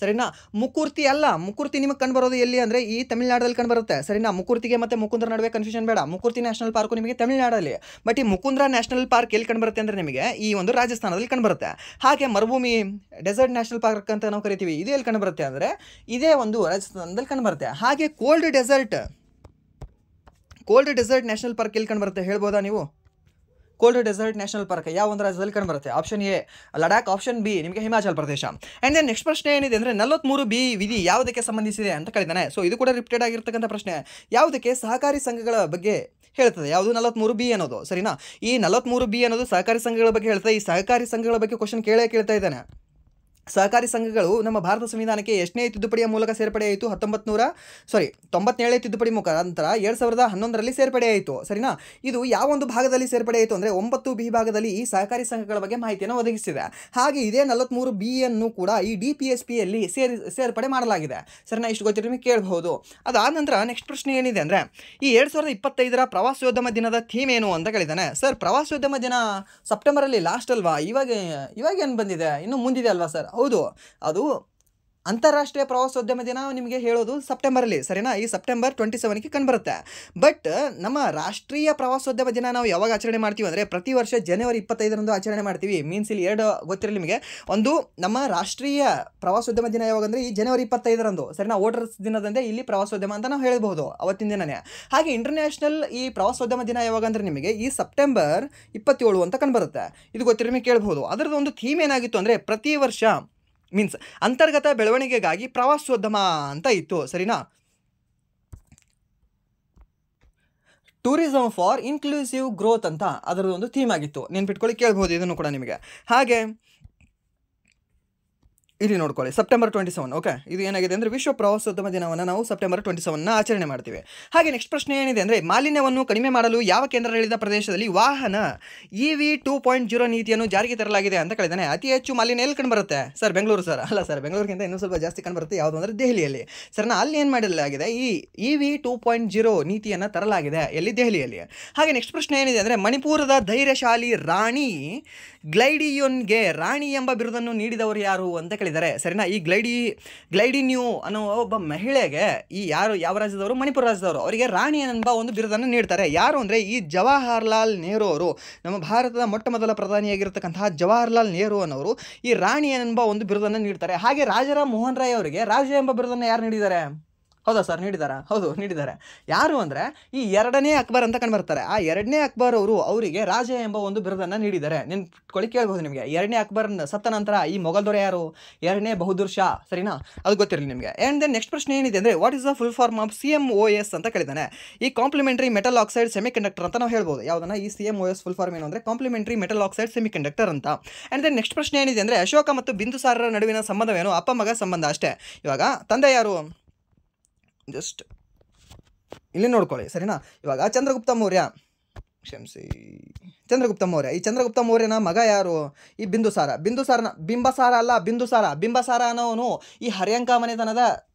ಸರಿನಾ? ಮುಕುರ್ತಿ ಅಲ್ಲ, ಮುಕುರ್ತಿ ನಿಮಗೆ ಕಂಡುಬರೋದು ಎಲ್ಲಿ ಅಂದರೆ ಈ ತಮಿಳುನಾಡಲ್ಲಿ ಕಂಡುಬರುತ್ತೆ, ಸರಿನಾ? ಮುಕುರ್ತಿಗೆ ಮತ್ತು ಮುಕುಂದ್ರ ನಡುವೆ ಕನ್ಫ್ಯೂಷನ್ ಬೇಡ. ಮುಕುರ್ತಿ ನ್ಯಾಷನಲ್ ಪಾರ್ಕು ನಿಮಗೆ ತಮಿಳುನಾಡಲ್ಲಿ, ಬಟ್ ಈ ಮುಕುಂದ್ರ ನ್ಯಾಷನಲ್ ಪಾರ್ಕ್ ಎಲ್ಲಿ ಕಂಡುಬರುತ್ತೆ ಅಂದರೆ ನಿಮಗೆ ಈ ಒಂದು ರಾಜಸ್ಥಾನದಲ್ಲಿ ಕಂಡುಬರುತ್ತೆ. ಹಾಗೆ ಮರುಭೂಮಿ ಡೆಸರ್ಟ್ ನ್ಯಾಷನಲ್ ಪಾರ್ಕ್ ಅಂತ ನಾವು ಕರಿತೀವಿ, ಇದು ಎಲ್ಲಿ ಕಂಡುಬರುತ್ತೆ ಅಂದರೆ ಇದೇ ಒಂದು ರಾಜಸ್ಥಾನದಲ್ಲಿ ಕಂಡುಬರುತ್ತೆ. ಹಾಗೆ ಕೋಲ್ಡ್ ಡೆಸರ್ಟ್ ನ್ಯಾಷನಲ್ ಪಾರ್ಕ್ ಎಲ್ಲಿ ಕಂಡುಬರುತ್ತೆ ಹೇಳ್ಬೋದಾ ನೀವು? ಕೋಲ್ಡ್ ಡೆಸರ್ಟ್ ನ್ಯಾಷನಲ್ ಪಾರ್ಕ್ ಯಾವ ಒಂದು ರಾಜ್ಯದಲ್ಲಿ ಕಂಡುಬರುತ್ತೆ? Option A Ladakh, option B ನಿಮಗೆ Himachal Pradesh. And then next ಪ್ರಶ್ನೆ ಏನಿದೆ ಅಂದರೆ, 43B ವಿಧಿ ಯಾವುದಕ್ಕೆ ಸಂಬಂಧಿಸಿದೆ ಅಂತ ಕೇಳಿದ್ದಾನೆ. ಸೊ ಇದು ಕೂಡ ರಿಪೀಟೆಡ್ ಆಗಿರ್ತಕ್ಕಂಥ ಪ್ರಶ್ನೆ. ಯಾವುದಕ್ಕೆ? ಸಹಕಾರಿ ಸಂಘಗಳ ಬಗ್ಗೆ ಹೇಳ್ತದೆ. ಯಾವುದು? 43B ಅನ್ನೋದು, ಸರಿನಾ? ಈ 43B ಅನ್ನೋದು ಸಹಕಾರಿ ಸಂಘಗಳ ಬಗ್ಗೆ ಹೇಳ್ತದೆ. ಈ ಸಹಕಾರಿ ಸಂಘಗಳ ಬಗ್ಗೆ ಕ್ವಶನ್ ಕೇಳ್ತಾ ಇದ್ದಾನೆ. ಸಹಕಾರಿ ಸಂಘಗಳು ನಮ್ಮ ಭಾರತ ಸಂವಿಧಾನಕ್ಕೆ ಎಷ್ಟನೇ ತಿದ್ದುಪಡಿಯ ಮೂಲಕ ಸೇರ್ಪಡೆಯಾಯಿತು? 97ನೇ ತಿದ್ದುಪಡಿ ಮುಖಾಂತರ 2011ರಲ್ಲಿ ಸೇರ್ಪಡೆಯಾಯಿತು, ಸರಿನಾ? ಇದು ಯಾವ ಒಂದು ಭಾಗದಲ್ಲಿ ಸೇರ್ಪಡೆಯಾಯಿತು ಅಂದರೆ 9B ಭಾಗದಲ್ಲಿ ಈ ಸಹಕಾರಿ ಸಂಘಗಳ ಬಗ್ಗೆ ಮಾಹಿತಿಯನ್ನು ಒದಗಿಸಿದೆ. ಹಾಗೆ ಇದೇ 43B ಅನ್ನು ಕೂಡ ಈ DPSPಯಲ್ಲಿ ಸೇರ್ಪಡೆ ಮಾಡಲಾಗಿದೆ, ಸರಿನಾ? ಇಷ್ಟು ಗೊತ್ತಿರೋ ನಿಮಗೆ ಕೇಳಬಹುದು. ಅದಾದ ನಂತರ ನೆಕ್ಸ್ಟ್ ಪ್ರಶ್ನೆ ಏನಿದೆ ಅಂದರೆ, ಈ 2025ರ ಪ್ರವಾಸೋದ್ಯಮ ದಿನದ ಥೀಮ್ ಏನು ಅಂತ ಕೇಳಿದ್ದಾನೆ. ಸರ್, ಪ್ರವಾಸೋದ್ಯಮ ದಿನ ಸೆಪ್ಟೆಂಬರಲ್ಲಿ ಲಾಸ್ಟ್ ಅಲ್ವಾ? ಇವಾಗ ಏನು ಬಂದಿದೆ? ಇನ್ನು ಮುಂದಿದೆ ಅಲ್ವಾ ಸರ್? ಹೌದು, ಅದು ಅಂತಾರಾಷ್ಟ್ರೀಯ ಪ್ರವಾಸೋದ್ಯಮ ದಿನ ನಿಮಗೆ ಹೇಳೋದು ಸೆಪ್ಟೆಂಬರಲ್ಲಿ, ಸರಿನಾ? ಈ ಸೆಪ್ಟೆಂಬರ್ 27ಕ್ಕೆ ಕಂಡುಬರುತ್ತೆ. ಬಟ್ ನಮ್ಮ ರಾಷ್ಟ್ರೀಯ ಪ್ರವಾಸೋದ್ಯಮ ದಿನ ನಾವು ಯಾವಾಗ ಆಚರಣೆ ಮಾಡ್ತೀವಿ ಅಂದರೆ ಪ್ರತಿ ವರ್ಷ ಜನವರಿ 25ರಂದು ಆಚರಣೆ ಮಾಡ್ತೀವಿ. ಮೀನ್ಸ್ ಇಲ್ಲಿ ಎರಡು ಗೊತ್ತಿರಲಿ ನಿಮಗೆ. ಒಂದು ನಮ್ಮ ರಾಷ್ಟ್ರೀಯ ಪ್ರವಾಸೋದ್ಯಮ ದಿನ ಯಾವಾಗ ಅಂದರೆ ಈ ಜನವರಿ 25ರಂದು, ಸರಿನಾ? ವೋಟರ್ಸ್ ದಿನದಂದೇ ಇಲ್ಲಿ ಪ್ರವಾಸೋದ್ಯಮ ಅಂತ ನಾವು ಹೇಳ್ಬೋದು, ಅವತ್ತಿನ ದಿನನೇ. ಹಾಗೆ ಇಂಟರ್ನ್ಯಾಷನಲ್ ಈ ಪ್ರವಾಸೋದ್ಯಮ ದಿನ ಯಾವಾಗ ಅಂದರೆ ನಿಮಗೆ ಈ ಸೆಪ್ಟೆಂಬರ್ 27 ಅಂತ ಕಂಡುಬರುತ್ತೆ. ಇದು ಗೊತ್ತಿರೋ ನಿಮಗೆ ಕೇಳ್ಬೋದು. ಅದರದ್ದು ಒಂದು ಥೀಮ್ ಏನಾಗಿತ್ತು ಅಂದರೆ ಪ್ರತಿ ವರ್ಷ ಮೀನ್ಸ್ ಅಂತರ್ಗತ ಬೆಳವಣಿಗೆಗಾಗಿ ಪ್ರವಾಸೋದ್ಯಮ ಅಂತ ಇತ್ತು, ಸರಿನಾ? ಟೂರಿಸಂ ಫಾರ್ ಇನ್ಕ್ಲೂಸಿವ್ ಗ್ರೋತ್ ಅಂತ ಅದರದ್ದು ಒಂದು ಥೀಮ್ ಆಗಿತ್ತು. ನೆನ್ಪಿಟ್ಕೊಳ್ಳಿ, ಕೇಳ್ಬೋದು ಇದನ್ನು ಕೂಡ ನಿಮಗೆ. ಹಾಗೆ ಇಲ್ಲಿ ನೋಡ್ಕೊಳ್ಳಿ, ಸೆಪ್ಟೆಂಬರ್ 27. ಓಕೆ, ಇದು ಏನಾಗಿದೆ ಅಂದರೆ ವಿಶ್ವ ಪ್ರವಾಸೋದ್ಯಮ ದಿನವನ್ನು ನಾವು ಸೆಪ್ಟೆಂಬರ್ 27 ಆಚರಣೆ ಮಾಡ್ತೀವಿ. ಹಾಗೆ ನೆಕ್ಸ್ಟ್ ಪ್ರಶ್ನೆ ಏನಿದೆ ಅಂದರೆ ಮಾಲಿನ್ಯವನ್ನು ಕಡಿಮೆ ಮಾಡಲು ಯಾವ ಕೇಂದ್ರಾಡಳಿತ ಪ್ರದೇಶದಲ್ಲಿ ವಾಹನ EV 2.0 ನೀತಿಯನ್ನು ಜಾರಿಗೆ ತರಲಾಗಿದೆ ಅಂತ ಕೇಳಿದಾನೆ. ಅತಿ ಹೆಚ್ಚು ಮಾಲಿನ್ಯ ಎಲ್ಲಿ ಕಂಡುಬರುತ್ತೆ ಸರ್? ಬೆಂಗಳೂರು ಸರ್. ಅಲ್ಲ ಸರ್, ಬೆಂಗಳೂರಿಗಿಂತ ಇನ್ನೂ ಸ್ವಲ್ಪ ಜಾಸ್ತಿ ಕಂಡುಬರುತ್ತೆ. ಯಾವುದು ಅಂದರೆ ದೆಹಲಿಯಲ್ಲಿ, ಸರಿನಾ? ಅಲ್ಲಿ ಏನು ಮಾಡಲಾಗಿದೆ, ಈ EV 2.0 ನೀತಿಯನ್ನು ತರಲಾಗಿದೆ, ಎಲ್ಲಿ? ದೆಹಲಿಯಲ್ಲಿ. ಹಾಗೆ ನೆಕ್ಸ್ಟ್ ಪ್ರಶ್ನೆ ಏನಿದೆ ಅಂದರೆ ಮಣಿಪುರದ ಧೈರ್ಯಶಾಲಿ ರಾಣಿ ಗ್ಲೈಡಿಯೋನ್ಗೆ ರಾಣಿ ಎಂಬ ಬಿರುದನ್ನು ನೀಡಿದವರು ಯಾರು ಅಂತ ಕೇಳಿದ್ದಾರೆ, ಸರಿನಾ? ಈ ಗ್ಲೈಡಿನ್ಯೂ ಅನ್ನೋ ಒಬ್ಬ ಮಹಿಳೆಗೆ ಈ ಯಾವ ರಾಜ್ಯದವರು? ಮಣಿಪುರ ರಾಜ್ಯದವರು. ಅವರಿಗೆ ರಾಣಿ ಎಂಬ ಒಂದು ಬಿರುದನ್ನು ನೀಡ್ತಾರೆ. ಯಾರು ಅಂದರೆ ಈ ಜವಾಹರ್ಲಾಲ್ ನೆಹರು ಅವರು, ನಮ್ಮ ಭಾರತದ ಮೊಟ್ಟ ಮೊದಲ ಪ್ರಧಾನಿಯಾಗಿರ್ತಕ್ಕಂತಹ ಜವಾಹರ್ಲಾಲ್ ನೆಹರು ಅನ್ನೋರು ಈ ರಾಣಿ ಎಂಬ ಒಂದು ಬಿರುದನ್ನು ನೀಡ್ತಾರೆ. ಹಾಗೆ ರಾಜಾರಾಮ್ ಮೋಹನ್ ರಾಯ್ ಅವರಿಗೆ ರಾಜ ಎಂಬ ಬಿರುದನ್ನು ಯಾರು ನೀಡಿದ್ದಾರೆ? ಹೌದಾ ಸರ್, ನೀಡಿದಾರಾ? ಹೌದು, ನೀಡಿದ್ದಾರೆ. ಯಾರು ಅಂದರೆ ಈ 2ನೇ ಅಕ್ಬರ್ ಅಂತ ಕಂಡುಬರ್ತಾರೆ. ಆ 2ನೇ ಅಕ್ಬರ್ ಅವರು ಅವರಿಗೆ ರಾಜ ಎಂಬ ಒಂದು ಬಿರುದನ್ನು ನೀಡಿದ್ದಾರೆ. ನೆನ್ಪಿಟ್ಕೊಳ್ಳಿ, ಕೇಳ್ಬೋದು ನಿಮಗೆ. 2ನೇ ಅಕ್ಬರ್ ಸತ್ತ ನಂತರ ಈ ಮೊಘಲ್ ದೊರೆ ಯಾರು? 2ನೇ ಬಹದ್ದೂರ್ ಶಾ, ಸರಿನಾ? ಅದು ಗೊತ್ತಿರಲಿ ನಿಮಗೆ. ಆ್ಯಂಡ್ ದೆನ್ ನೆಕ್ಸ್ಟ್ ಪ್ರಶ್ನೆ ಏನಿದೆ ಅಂದರೆ what is the full form of CMOS ಅಂತ ಕೇಳಿದ್ದಾನೆ. ಈ ಕಾಂಪ್ಲಿಮೆಂಟರಿ ಮೆಟಲ್ ಆಕ್ಸೈಡ್ ಸೆಮಿಕಂಡಕ್ಟರ್ ಅಂತ ನಾವು ಹೇಳ್ಬೋದು. ಯಾವುದನ್ನ? ಈ CMOS ಫುಲ್ ಫಾರ್ಮ್ ಏನು ಅಂದರೆ ಕಾಂಪ್ಲಿಮೆಂಟರಿ ಮೆಟಲ್ ಆಕ್ಸೈಡ್ ಸೆಮಿಕಂಡಕ್ಟರ್ ಅಂತ. ಆ್ಯಂಡ್ ದೆನ್ ನೆಕ್ಸ್ಟ್ ಪ್ರಶ್ನೆ ಏನಿದೆ ಅಂದರೆ ಅಶೋಕ ಮತ್ತು ಬಿಂದುಸಾರರ ನಡುವಿನ ಸಂಬಂಧವೇನು? ಅಪ್ಪ ಮಗ ಸಂಬಂಧ ಅಷ್ಟೇ. ಇವಾಗ ತಂದೆ ಯಾರು? ಜಸ್ಟ್ ಇಲ್ಲಿ ನೋಡ್ಕೊಳ್ಳಿ, ಸರಿನಾ? ಇವಾಗ ಚಂದ್ರಗುಪ್ತ ಮೌರ್ಯ, ಕ್ಷಮಿಸಿ, ಚಂದ್ರಗುಪ್ತ ಮೌರ್ಯ. ಈ ಚಂದ್ರಗುಪ್ತ ಮೌರ್ಯನ ಮಗ ಯಾರು? ಈ ಬಿಂದುಸಾರ. ಬಿಂಬಸಾರ ಅಲ್ಲ, ಬಿಂದುಸಾರ. ಬಿಂಬಸಾರ ಅನ್ನೋನು ಈ ಹರ್ಯಂಕ ಮನೆತನದ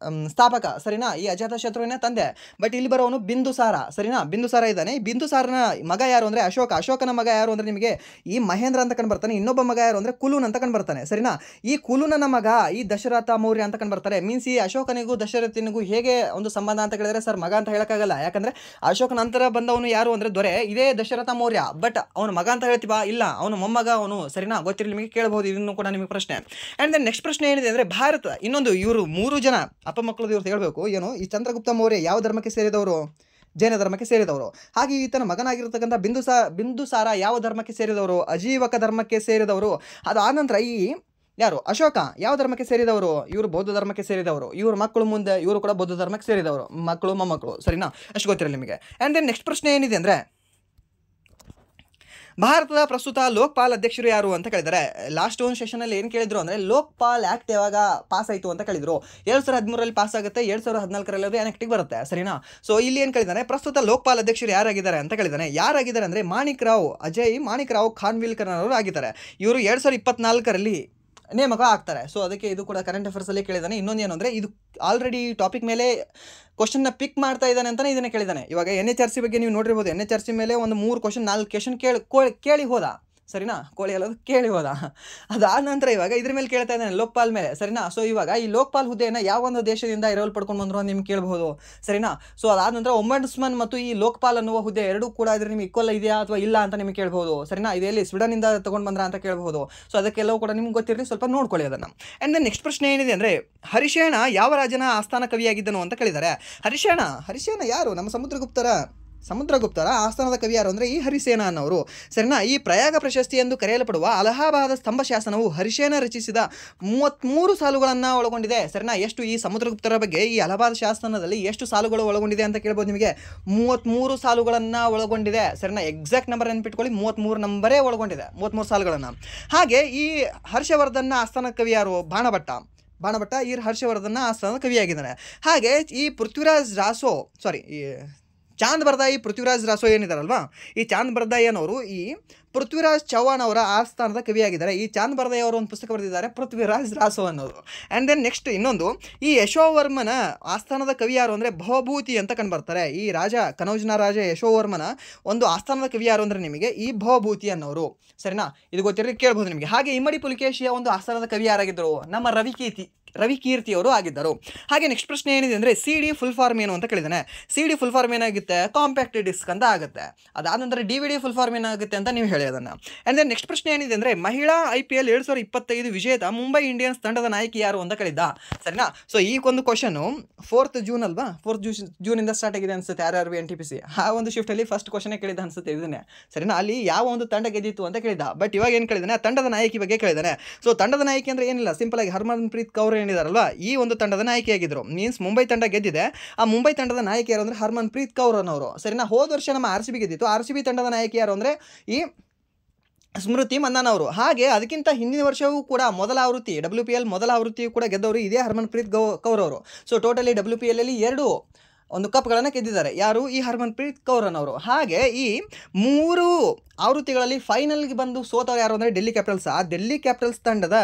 ಸ್ಥಾಪಕ, ಸರಿನಾ? ಈ ಅಜಾತಶತ್ರುವಿನ ತಂದೆ. ಬಟ್ ಇಲ್ಲಿ ಬರೋನು ಬಿಂದುಸಾರ, ಸರಿನಾ? ಬಿಂದುಸಾರ ಇದ್ದಾನೆ. ಈ ಬಿಂದುಸಾರನ ಮಗ ಯಾರು ಅಂದರೆ ಅಶೋಕ. ಅಶೋಕನ ಮಗ ಯಾರು ಅಂದರೆ ನಿಮಗೆ ಈ ಮಹೇಂದ್ರ ಅಂತ ಕಂಡುಬರ್ತಾನೆ. ಇನ್ನೊಬ್ಬ ಮಗ ಯಾರು ಅಂದರೆ ಕುಲುನ್ ಅಂತ ಕಂಡುಬರ್ತಾನೆ, ಸರಿನಾ? ಈ ಕುಲುನನ ಮಗ ಈ ದಶರಥ ಮೌರ್ಯ ಅಂತ ಕಂಡುಬರ್ತಾರೆ. ಮೀನ್ಸ್ ಈ ಅಶೋಕನಿಗೂ ದಶರಥನಿಗೂ ಹೇಗೆ ಒಂದು ಸಂಬಂಧ ಅಂತ ಕೇಳಿದ್ರೆ ಸರ್ ಮಗ ಅಂತ ಹೇಳೋಕ್ಕಾಗಲ್ಲ. ಯಾಕಂದರೆ ಅಶೋಕ ನಂತರ ಬಂದವನು ಯಾರು ಅಂದರೆ ದೊರೆ ಇದೇ ದಶರಥ ಮೌರ್ಯ. ಬಟ್ ಅವನ ಮಗ ಅಂತ ಹೇಳ್ತೀವಾ? ಇಲ್ಲ, ಅವನು ಮೊಮ್ಮಗ ಅವನು, ಸರಿನಾ? ಗೊತ್ತಿರಲಿ ನಿಮಗೆ, ಕೇಳಬಹುದು ಇದನ್ನು ಕೂಡ ನಿಮಗೆ ಪ್ರಶ್ನೆ. ಆ್ಯಂಡ್ ದೆನ್ ನೆಕ್ಸ್ಟ್ ಪ್ರಶ್ನೆ ಏನಿದೆ ಅಂದರೆ ಭಾರತ ಇನ್ನೊಂದು ಇವರು 3 ಜನ ಅಪ್ಪ ಮಕ್ಕಳದ್ದು ಇವ್ರು ಹೇಳಬೇಕು ಏನು. ಈ ಚಂದ್ರಗುಪ್ತ ಮೌರ್ಯ ಯಾವ ಧರ್ಮಕ್ಕೆ ಸೇರಿದವರು? ಜೈನ ಧರ್ಮಕ್ಕೆ ಸೇರಿದವರು. ಹಾಗೆ ಈತನ ಮಗನಾಗಿರ್ತಕ್ಕಂಥ ಬಿಂದುಸಾರ ಯಾವ ಧರ್ಮಕ್ಕೆ ಸೇರಿದವರು? ಅಜೀವಕ ಧರ್ಮಕ್ಕೆ ಸೇರಿದವರು. ಅದು ಆನಂತರ ಈ ಯಾರು? ಅಶೋಕ ಯಾವ ಧರ್ಮಕ್ಕೆ ಸೇರಿದವರು? ಇವರು ಬೌದ್ಧ ಧರ್ಮಕ್ಕೆ ಸೇರಿದವರು. ಇವ್ರ ಮಕ್ಕಳು ಮುಂದೆ ಇವರು ಕೂಡ ಬೌದ್ಧ ಧರ್ಮಕ್ಕೆ ಸೇರಿದವರು, ಮಕ್ಕಳು ಮೊಮ್ಮಕ್ಕಳು, ಸರಿನಾ? ಅಷ್ಟು ಗೊತ್ತಿರಲಿ ನಿಮಗೆ. ಆ್ಯಂಡ್ ದೆನ್ ನೆಕ್ಸ್ಟ್ ಪ್ರಶ್ನೆ ಏನಿದೆ ಅಂದರೆ ಭಾರತದ ಪ್ರಸ್ತುತ ಲೋಕ್ಪಾಲ್ ಅಧ್ಯಕ್ಷರು ಯಾರು ಅಂತ ಕೇಳಿದ್ದಾರೆ. ಲಾಸ್ಟ್ ಒಂದು ಸೆಷನಲ್ಲಿ ಏನು ಕೇಳಿದ್ರು ಅಂದರೆ ಲೋಕ್ಪಾಲ್ ಆ್ಯಕ್ಟ್ ಯಾವಾಗ ಪಾಸ್ ಆಯಿತು ಅಂತ ಕೇಳಿದ್ರು. 2013ರಲ್ಲಿ ಪಾಸ್ ಆಗುತ್ತೆ, 2014ರಲ್ಲಿ ಅದು ಆ್ಯಕ್ಟಿಗೆ ಬರುತ್ತೆ, ಸರಿನಾ? ಸೊ ಇಲ್ಲಿ ಏನು ಕೇಳಿದ್ದಾನೆ, ಪ್ರಸ್ತುತ ಲೋಕ್ಪಾಲ್ ಅಧ್ಯಕ್ಷರು ಯಾರಾಗಿದ್ದಾರೆ ಅಂತ ಕೇಳಿದ್ದಾನೆ. ಯಾರಾಗಿದ್ದಾರೆ ಅಂದರೆ ಅಜಯ್ ಮಾಣಿಕ್ ರಾವ್ ಖಾನ್ವಿಲ್ಕರ್ ಅವರು ಆಗಿದ್ದಾರೆ. ಇವರು 2024ರಲ್ಲಿ ನೇಮಕ ಆಗ್ತಾರೆ. ಸೊ ಅದಕ್ಕೆ ಇದು ಕೂಡ ಕರೆಂಟ್ ಅಫೇರ್ಸಲ್ಲಿ ಕೇಳಿದ್ದಾನೆ. ಇನ್ನೊಂದು ಏನು ಅಂದರೆ ಇದು ಆಲ್ರೆಡಿ ಟಾಪಿಕ್ ಮೇಲೆ ಕ್ವಶನ್ನ ಪಿಕ್ ಮಾಡ್ತಾ ಇದ್ದಾನೆ ಅಂತಲೇ ಇದನ್ನು ಕೇಳಿದ್ದಾನೆ. ಇವಾಗ NHRC ಬಗ್ಗೆ ನೀವು ನೋಡಿರ್ಬೋದು. NHRC ಮೇಲೆ ಒಂದು 3 ಕ್ವಶನ್ 4 ಕ್ವಶನ್ ಕೇಳಿ ಹೋದ, ಸರಿನಾ? ಕೋಳಿ ಅಲ್ಲದು ಕೇಳಿ ಹೋದ. ಅದಾದ ನಂತರ ಇವಾಗ ಇದ್ರ ಮೇಲೆ ಕೇಳ್ತಾ ಇದ್ದಾನೆ, ಲೋಕ್ಪಾಲ್ ಮೇಲೆ, ಸರಿನಾ? ಸೊ ಇವಾಗ ಈ ಲೋಕ್ಪಾಲ್ ಹುದ್ದೆಯನ್ನು ಯಾವ ಒಂದು ದೇಶದಿಂದ ಎರವಲು ಪಡ್ಕೊಂಡು ಬಂದ್ರು ಅಂತ ನಿಮ್ಗೆ ಕೇಳ್ಬೋದು, ಸರಿನಾ? ಸೊ ಅದಾದ ನಂತರ ಒಮ್ಮಂಡ್ಸ್ಮನ್ ಮತ್ತು ಈ ಲೋಕ್ಪಾಲ್ ಅನ್ನುವ ಹುದ್ದೆ ಎರಡೂ ಕೂಡ ಇದ್ರೆ ನಿಮ್ಗೆ ಈಕ್ವಲ್ ಇದೆಯಾ ಅಥವಾ ಇಲ್ಲ ಅಂತ ನಿಮಗೆ ಕೇಳ್ಬೋದು, ಸರಿನಾ? ಇದೆಲ್ಲಿ ಸ್ವೀಡನ್ನಿಂದ ತೊಗೊಂಡು ಬಂದ್ರ ಅಂತ ಕೇಳ್ಬೋದು. ಸೊ ಅದಕ್ಕೆಲ್ಲವೂ ಕೂಡ ನಿಮ್ಗೆ ಗೊತ್ತಿರಲಿ, ಸ್ವಲ್ಪ ನೋಡ್ಕೊಳ್ಳಿ ಅದನ್ನು. ಆ್ಯಂಡ್ ದೆನ್ ನೆಕ್ಸ್ಟ್ ಪ್ರಶ್ನೆ ಏನಿದೆ ಅಂದರೆ ಹರಿಶೇಣ ಯಾವ ರಾಜನ ಆಸ್ಥಾನ ಕವಿಯಾಗಿದ್ದನು ಅಂತ ಕೇಳಿದ್ದಾರೆ. ಹರಿಶೇಣ ಯಾರು? ನಮ್ಮ ಸಮುದ್ರಗುಪ್ತರ ಆಸ್ಥಾನದ ಕವಿ ಯಾರು ಅಂದರೆ ಈ ಹರಿಸೇನ ಅನ್ನೋರು, ಸರಿನಾ? ಈ ಪ್ರಯಾಗ ಪ್ರಶಸ್ತಿ ಎಂದು ಕರೆಯಲ್ಪಡುವ ಅಲಹಾಬಾದ ಸ್ತಂಭ ಶಾಸನವು ಹರಿಸೇನ ರಚಿಸಿದ 33 ಸಾಲುಗಳನ್ನು ಒಳಗೊಂಡಿದೆ, ಸರಿನಾ? ಎಷ್ಟು ಈ ಸಮುದ್ರಗುಪ್ತರ ಬಗ್ಗೆ ಈ ಅಲಹಾಬಾದ್ ಶಾಸನದಲ್ಲಿ ಎಷ್ಟು ಸಾಲುಗಳು ಒಳಗೊಂಡಿದೆ ಅಂತ ಕೇಳ್ಬೋದು ನಿಮಗೆ. 33 ಸಾಲುಗಳನ್ನು ಒಳಗೊಂಡಿದೆ, ಸರಿನಾ? ಎಕ್ಸಾಕ್ಟ್ ನಂಬರ್ ನೆನ್ಪಿಟ್ಕೊಳ್ಳಿ, 33 ನಂಬರೇ ಒಳಗೊಂಡಿದೆ, 33 ಸಾಲುಗಳನ್ನು. ಹಾಗೆ ಈ ಹರ್ಷವರ್ಧನ ಆಸ್ಥಾನ ಕವಿ ಯಾರು? ಬಾಣಭಟ್ಟ ಈ ಹರ್ಷವರ್ಧನ ಆಸ್ಥಾನದ ಕವಿಯಾಗಿದ್ದಾನೆ. ಹಾಗೆ ಈ ಚಾಂದ್ ಬರ್ದಾಯಿ ಪೃಥ್ವಿರಾಜ್ ರಾಸೋ ಏನಿದಾರಲ್ವಾ, ಈ ಚಾಂದ್ ಬರ್ದಾಯಿ ಅನ್ನೋರು ಈ ಪೃಥ್ವಿರಾಜ್ ಚೌಹಾಣ್ ಅವರ ಆಸ್ಥಾನದ ಕವಿಯಾಗಿದ್ದಾರೆ. ಈ ಚಾಂದ್ ಬರ್ದಯ್ಯ ಅವರು ಒಂದು ಪುಸ್ತಕ ಬರೆದಿದ್ದಾರೆ, ಪೃಥ್ವಿರಾಜ್ ರಾಸೋ ಅನ್ನೋದು. ಆ್ಯಂಡ್ ದೆನ್ ನೆಕ್ಸ್ಟ್ ಇನ್ನೊಂದು, ಈ ಯಶೋವರ್ಮನ ಆಸ್ಥಾನದ ಕವಿ ಯಾರು ಅಂದರೆ ಭವಭೂತಿ ಅಂತ ಕಂಡುಬರ್ತಾರೆ. ಈ ಕನೌಜ್ನ ರಾಜ ಯಶೋವರ್ಮನ ಒಂದು ಆಸ್ಥಾನದ ಕವಿ ಯಾರು ಅಂದರೆ ನಿಮಗೆ ಈ ಭವಭೂತಿ ಅನ್ನೋರು. ಸರಿನಾ, ಇದು ಗೊತ್ತಿರಲಿ ಕೇಳ್ಬೋದು ನಿಮಗೆ. ಹಾಗೆ ಇಮ್ಮಡಿ ಪುಲಿಕೇಶಿಯ ಒಂದು ಆಸ್ಥಾನದ ಕವಿ ಯಾರಾಗಿದ್ದರು? ನಮ್ಮ ರವಿಕೀರ್ತಿ ಅವರು ಆಗಿದ್ದರು. ಹಾಗೆ ನೆಕ್ಸ್ಟ್ ಪ್ರಶ್ನೆ ಏನಿದೆ ಅಂದರೆ CD ಫುಲ್ ಫಾರ್ಮ್ ಏನು ಅಂತ ಕೇಳಿದ್ದಾನೆ. CD ಫುಲ್ ಫಾರ್ಮ್ ಏನಾಗುತ್ತೆ? ಕಾಂಪ್ಯಾಕ್ಟ್ ಡಿಸ್ಕ್ ಅಂತ ಆಗುತ್ತೆ. ಅದಾದ ನಂತರ DVD ಫುಲ್ ಫಾರ್ಮ್ ಏನಾಗುತ್ತೆ ಅಂತ ನೀವು ಹೇಳಿ ಅದನ್ನು. ಆ್ಯಂಡ್ ದೆನ್ ನೆಕ್ಸ್ಟ್ ಪ್ರಶ್ನೆ ಏನಿದೆ ಅಂದರೆ ಮಹಿಳಾ IPL 2025 ವಿಜೇತ ಮುಂಬೈ ಇಂಡಿಯನ್ಸ್ ತಂಡದ ನಾಯಕಿ ಯಾರು ಅಂತ ಕೇಳಿದ್ದ. ಸರಿನಾ, ಸೊ ಈ ಒಂದು ಕ್ವಶನು 4th ಜೂನ್ ಅಲ್ವಾ, 4th ಜೂನಿಂದ ಸ್ಟಾರ್ಟ್ ಆಗಿದೆ ಅನ್ಸುತ್ತೆ RRB NTPC. ಆ ಒಂದು ಶಿಫ್ಟಲ್ಲಿ ಫಸ್ಟ್ ಕ್ವಶನೇ ಕೇಳಿದ ಅನ್ಸುತ್ತೆ ಇದನ್ನೇ. ಸರಿನಾ, ಅಲ್ಲಿ ಯಾವ ಒಂದು ತಂಡ ಗೆದ್ದಿತ್ತು ಅಂತ ಕೇಳಿದ. ಬಟ್ ಇವಾಗ ಏನು ಕೇಳಿದಾನೆ? ತಂಡದ ನಾಯಕಿ ಬಗ್ಗೆ ಕೇಳಿದಾನೆ. ಸೊ ತಂಡದ ನಾಯಕಿ ಅಂದರೆ ಏನಿಲ್ಲ, ಸಿಂಪಲ್ ಆಗಿ ಹರ್ಮನ್ಪ್ರೀತ್ ಕೌರ್ ಏನಿದಾರಲ್ವಾ, ಈ ಒಂದು ತಂಡದ ನಾಯಕಿಯಾಗಿದ್ದರು. ಮೀನ್ಸ್ ಮುಂಬೈ ತಂಡ ಗೆದ್ದಿದೆ, ಆ ಮುಂಬೈ ತಂಡದ ನಾಯಕಿ ಯಾರು ಅಂದರೆ ಹರ್ಮನ್ಪ್ರೀತ್ ಕೌರ್ ಅನ್ನೋರು. ಸರಿನಾ, ಹೋದ ವರ್ಷ ನಮ್ಮ RCB ಗೆದ್ದಿತ್ತು. RCB ತಂಡದ ನಾಯಕಿ ಯಾರು ಅಂದರೆ ಈ ಸ್ಮೃತಿ ಮಂದಾನ ಅವರು. ಹಾಗೆ ಅದಕ್ಕಿಂತ ಹಿಂದಿನ ವರ್ಷವೂ ಕೂಡ ಮೊದಲ ಆವೃತ್ತಿ WPL ಮೊದಲ ಆವೃತ್ತಿಯೂ ಕೂಡ ಗೆದ್ದವರು ಇದೇ ಹರ್ಮನ್ಪ್ರೀತ್ ಕೌರ್ ಅವರು. ಸೊ ಟೋಟಲಿ WPL ಅಲ್ಲಿ 2 ಒಂದು ಕಪ್ಗಳನ್ನು ಗೆದ್ದಿದ್ದಾರೆ. ಯಾರು? ಈ ಹರ್ಮನ್ಪ್ರೀತ್ ಕೌರ್ ಅನ್ನೋರು. ಹಾಗೆ ಈ 3 ಆವೃತ್ತಿಗಳಲ್ಲಿ ಫೈನಲ್ಗೆ ಬಂದು ಸೋತವ್ರು ಯಾರು ಅಂದರೆ ಡೆಲ್ಲಿ ಕ್ಯಾಪಿಟಲ್ಸ್. ಆ ಡೆಲ್ಲಿ ಕ್ಯಾಪಿಟಲ್ಸ್ ತಂಡದ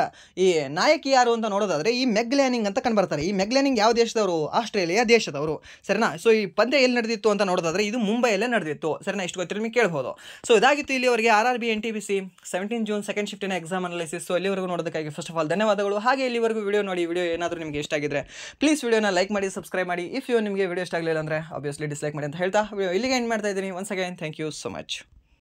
ಈ ನಾಯಕಿ ಯಾರು ಅಂತ ನೋಡೋದಾದರೆ ಈ ಮೆಗ್ ಲ್ಯಾನಿಂಗ್ ಅಂತ ಕಂಡುಬರ್ತಾರೆ. ಈ ಮೆಗ್ ಲ್ಯಾನಿಂಗ್ ಯಾವ ದೇಶದವರು? ಆಸ್ಟ್ರೇಲಿಯಾ ದೇಶದವರು. ಸರಿನಾ, ಸೊ ಈ ಪಂದ್ಯ ಎಲ್ಲಿ ನಡೆದಿತ್ತು ಅಂತ ನೋಡೋದಾದರೆ ಇದು ಮುಂಬೈಯಲ್ಲೇ ನಡೆದಿತ್ತು. ಸರಿನಾ, ಇಷ್ಟು ಗೊತ್ತಿರೋ ನಿಮಗೆ ಕೇಳ್ಬೋದು. ಸೊ ಇದಾಗಿತ್ತು ಇಲ್ಲಿವರೆಗೆ RRB NTPC 17 ಜೂನ್ ಸೆಕೆಂಡ್ ಶಿಫ್ಟಿನ ಎಕ್ಸಾಮ್ ಅನಾಲಿಸಿಸ್. ಸೊ ಇಲ್ಲಿವರೆಗೂ ನೋಡೋದಕ್ಕಾಗಿ ಫಸ್ಟ್ ಆಫ್ ಆಲ್ ಧನ್ಯವಾದಗಳು. ಹಾಗೆ ಇಲ್ಲಿವರೆಗೂ ವಿಡಿಯೋ ನೋಡಿ, ವಿಡಿಯೋ ಏನಾದರೂ ನಿಮಗೆ ಇಷ್ಟ ಆಗಿದ್ರೆ ಪ್ಲೀಸ್ ವಿಡಿಯೋನ ಲೈಕ್ ಮಾಡಿ, ಸಬ್ಸ್ಕ್ರೈಬ್ ಮಾಡಿ. ಇಫ್ ನಿಮಗೆ ವಿಡಿಯೋ ಇಷ್ಟ ಆಗಲಿಲ್ಲ ಅಂದರೆ ಆಬ್ವಿಯಸ್ಲಿ ಡಿಸ್ಲೈಕ್ ಮಾಡಿ ಅಂತ ಹೇಳ್ತಾ ವಿಡಿಯೋ ಇಲ್ಲಿಗೆ ಎಂಡ್ ಮಾಡ್ತಾ ಇದ್ದೀನಿ. Once again thank you so much.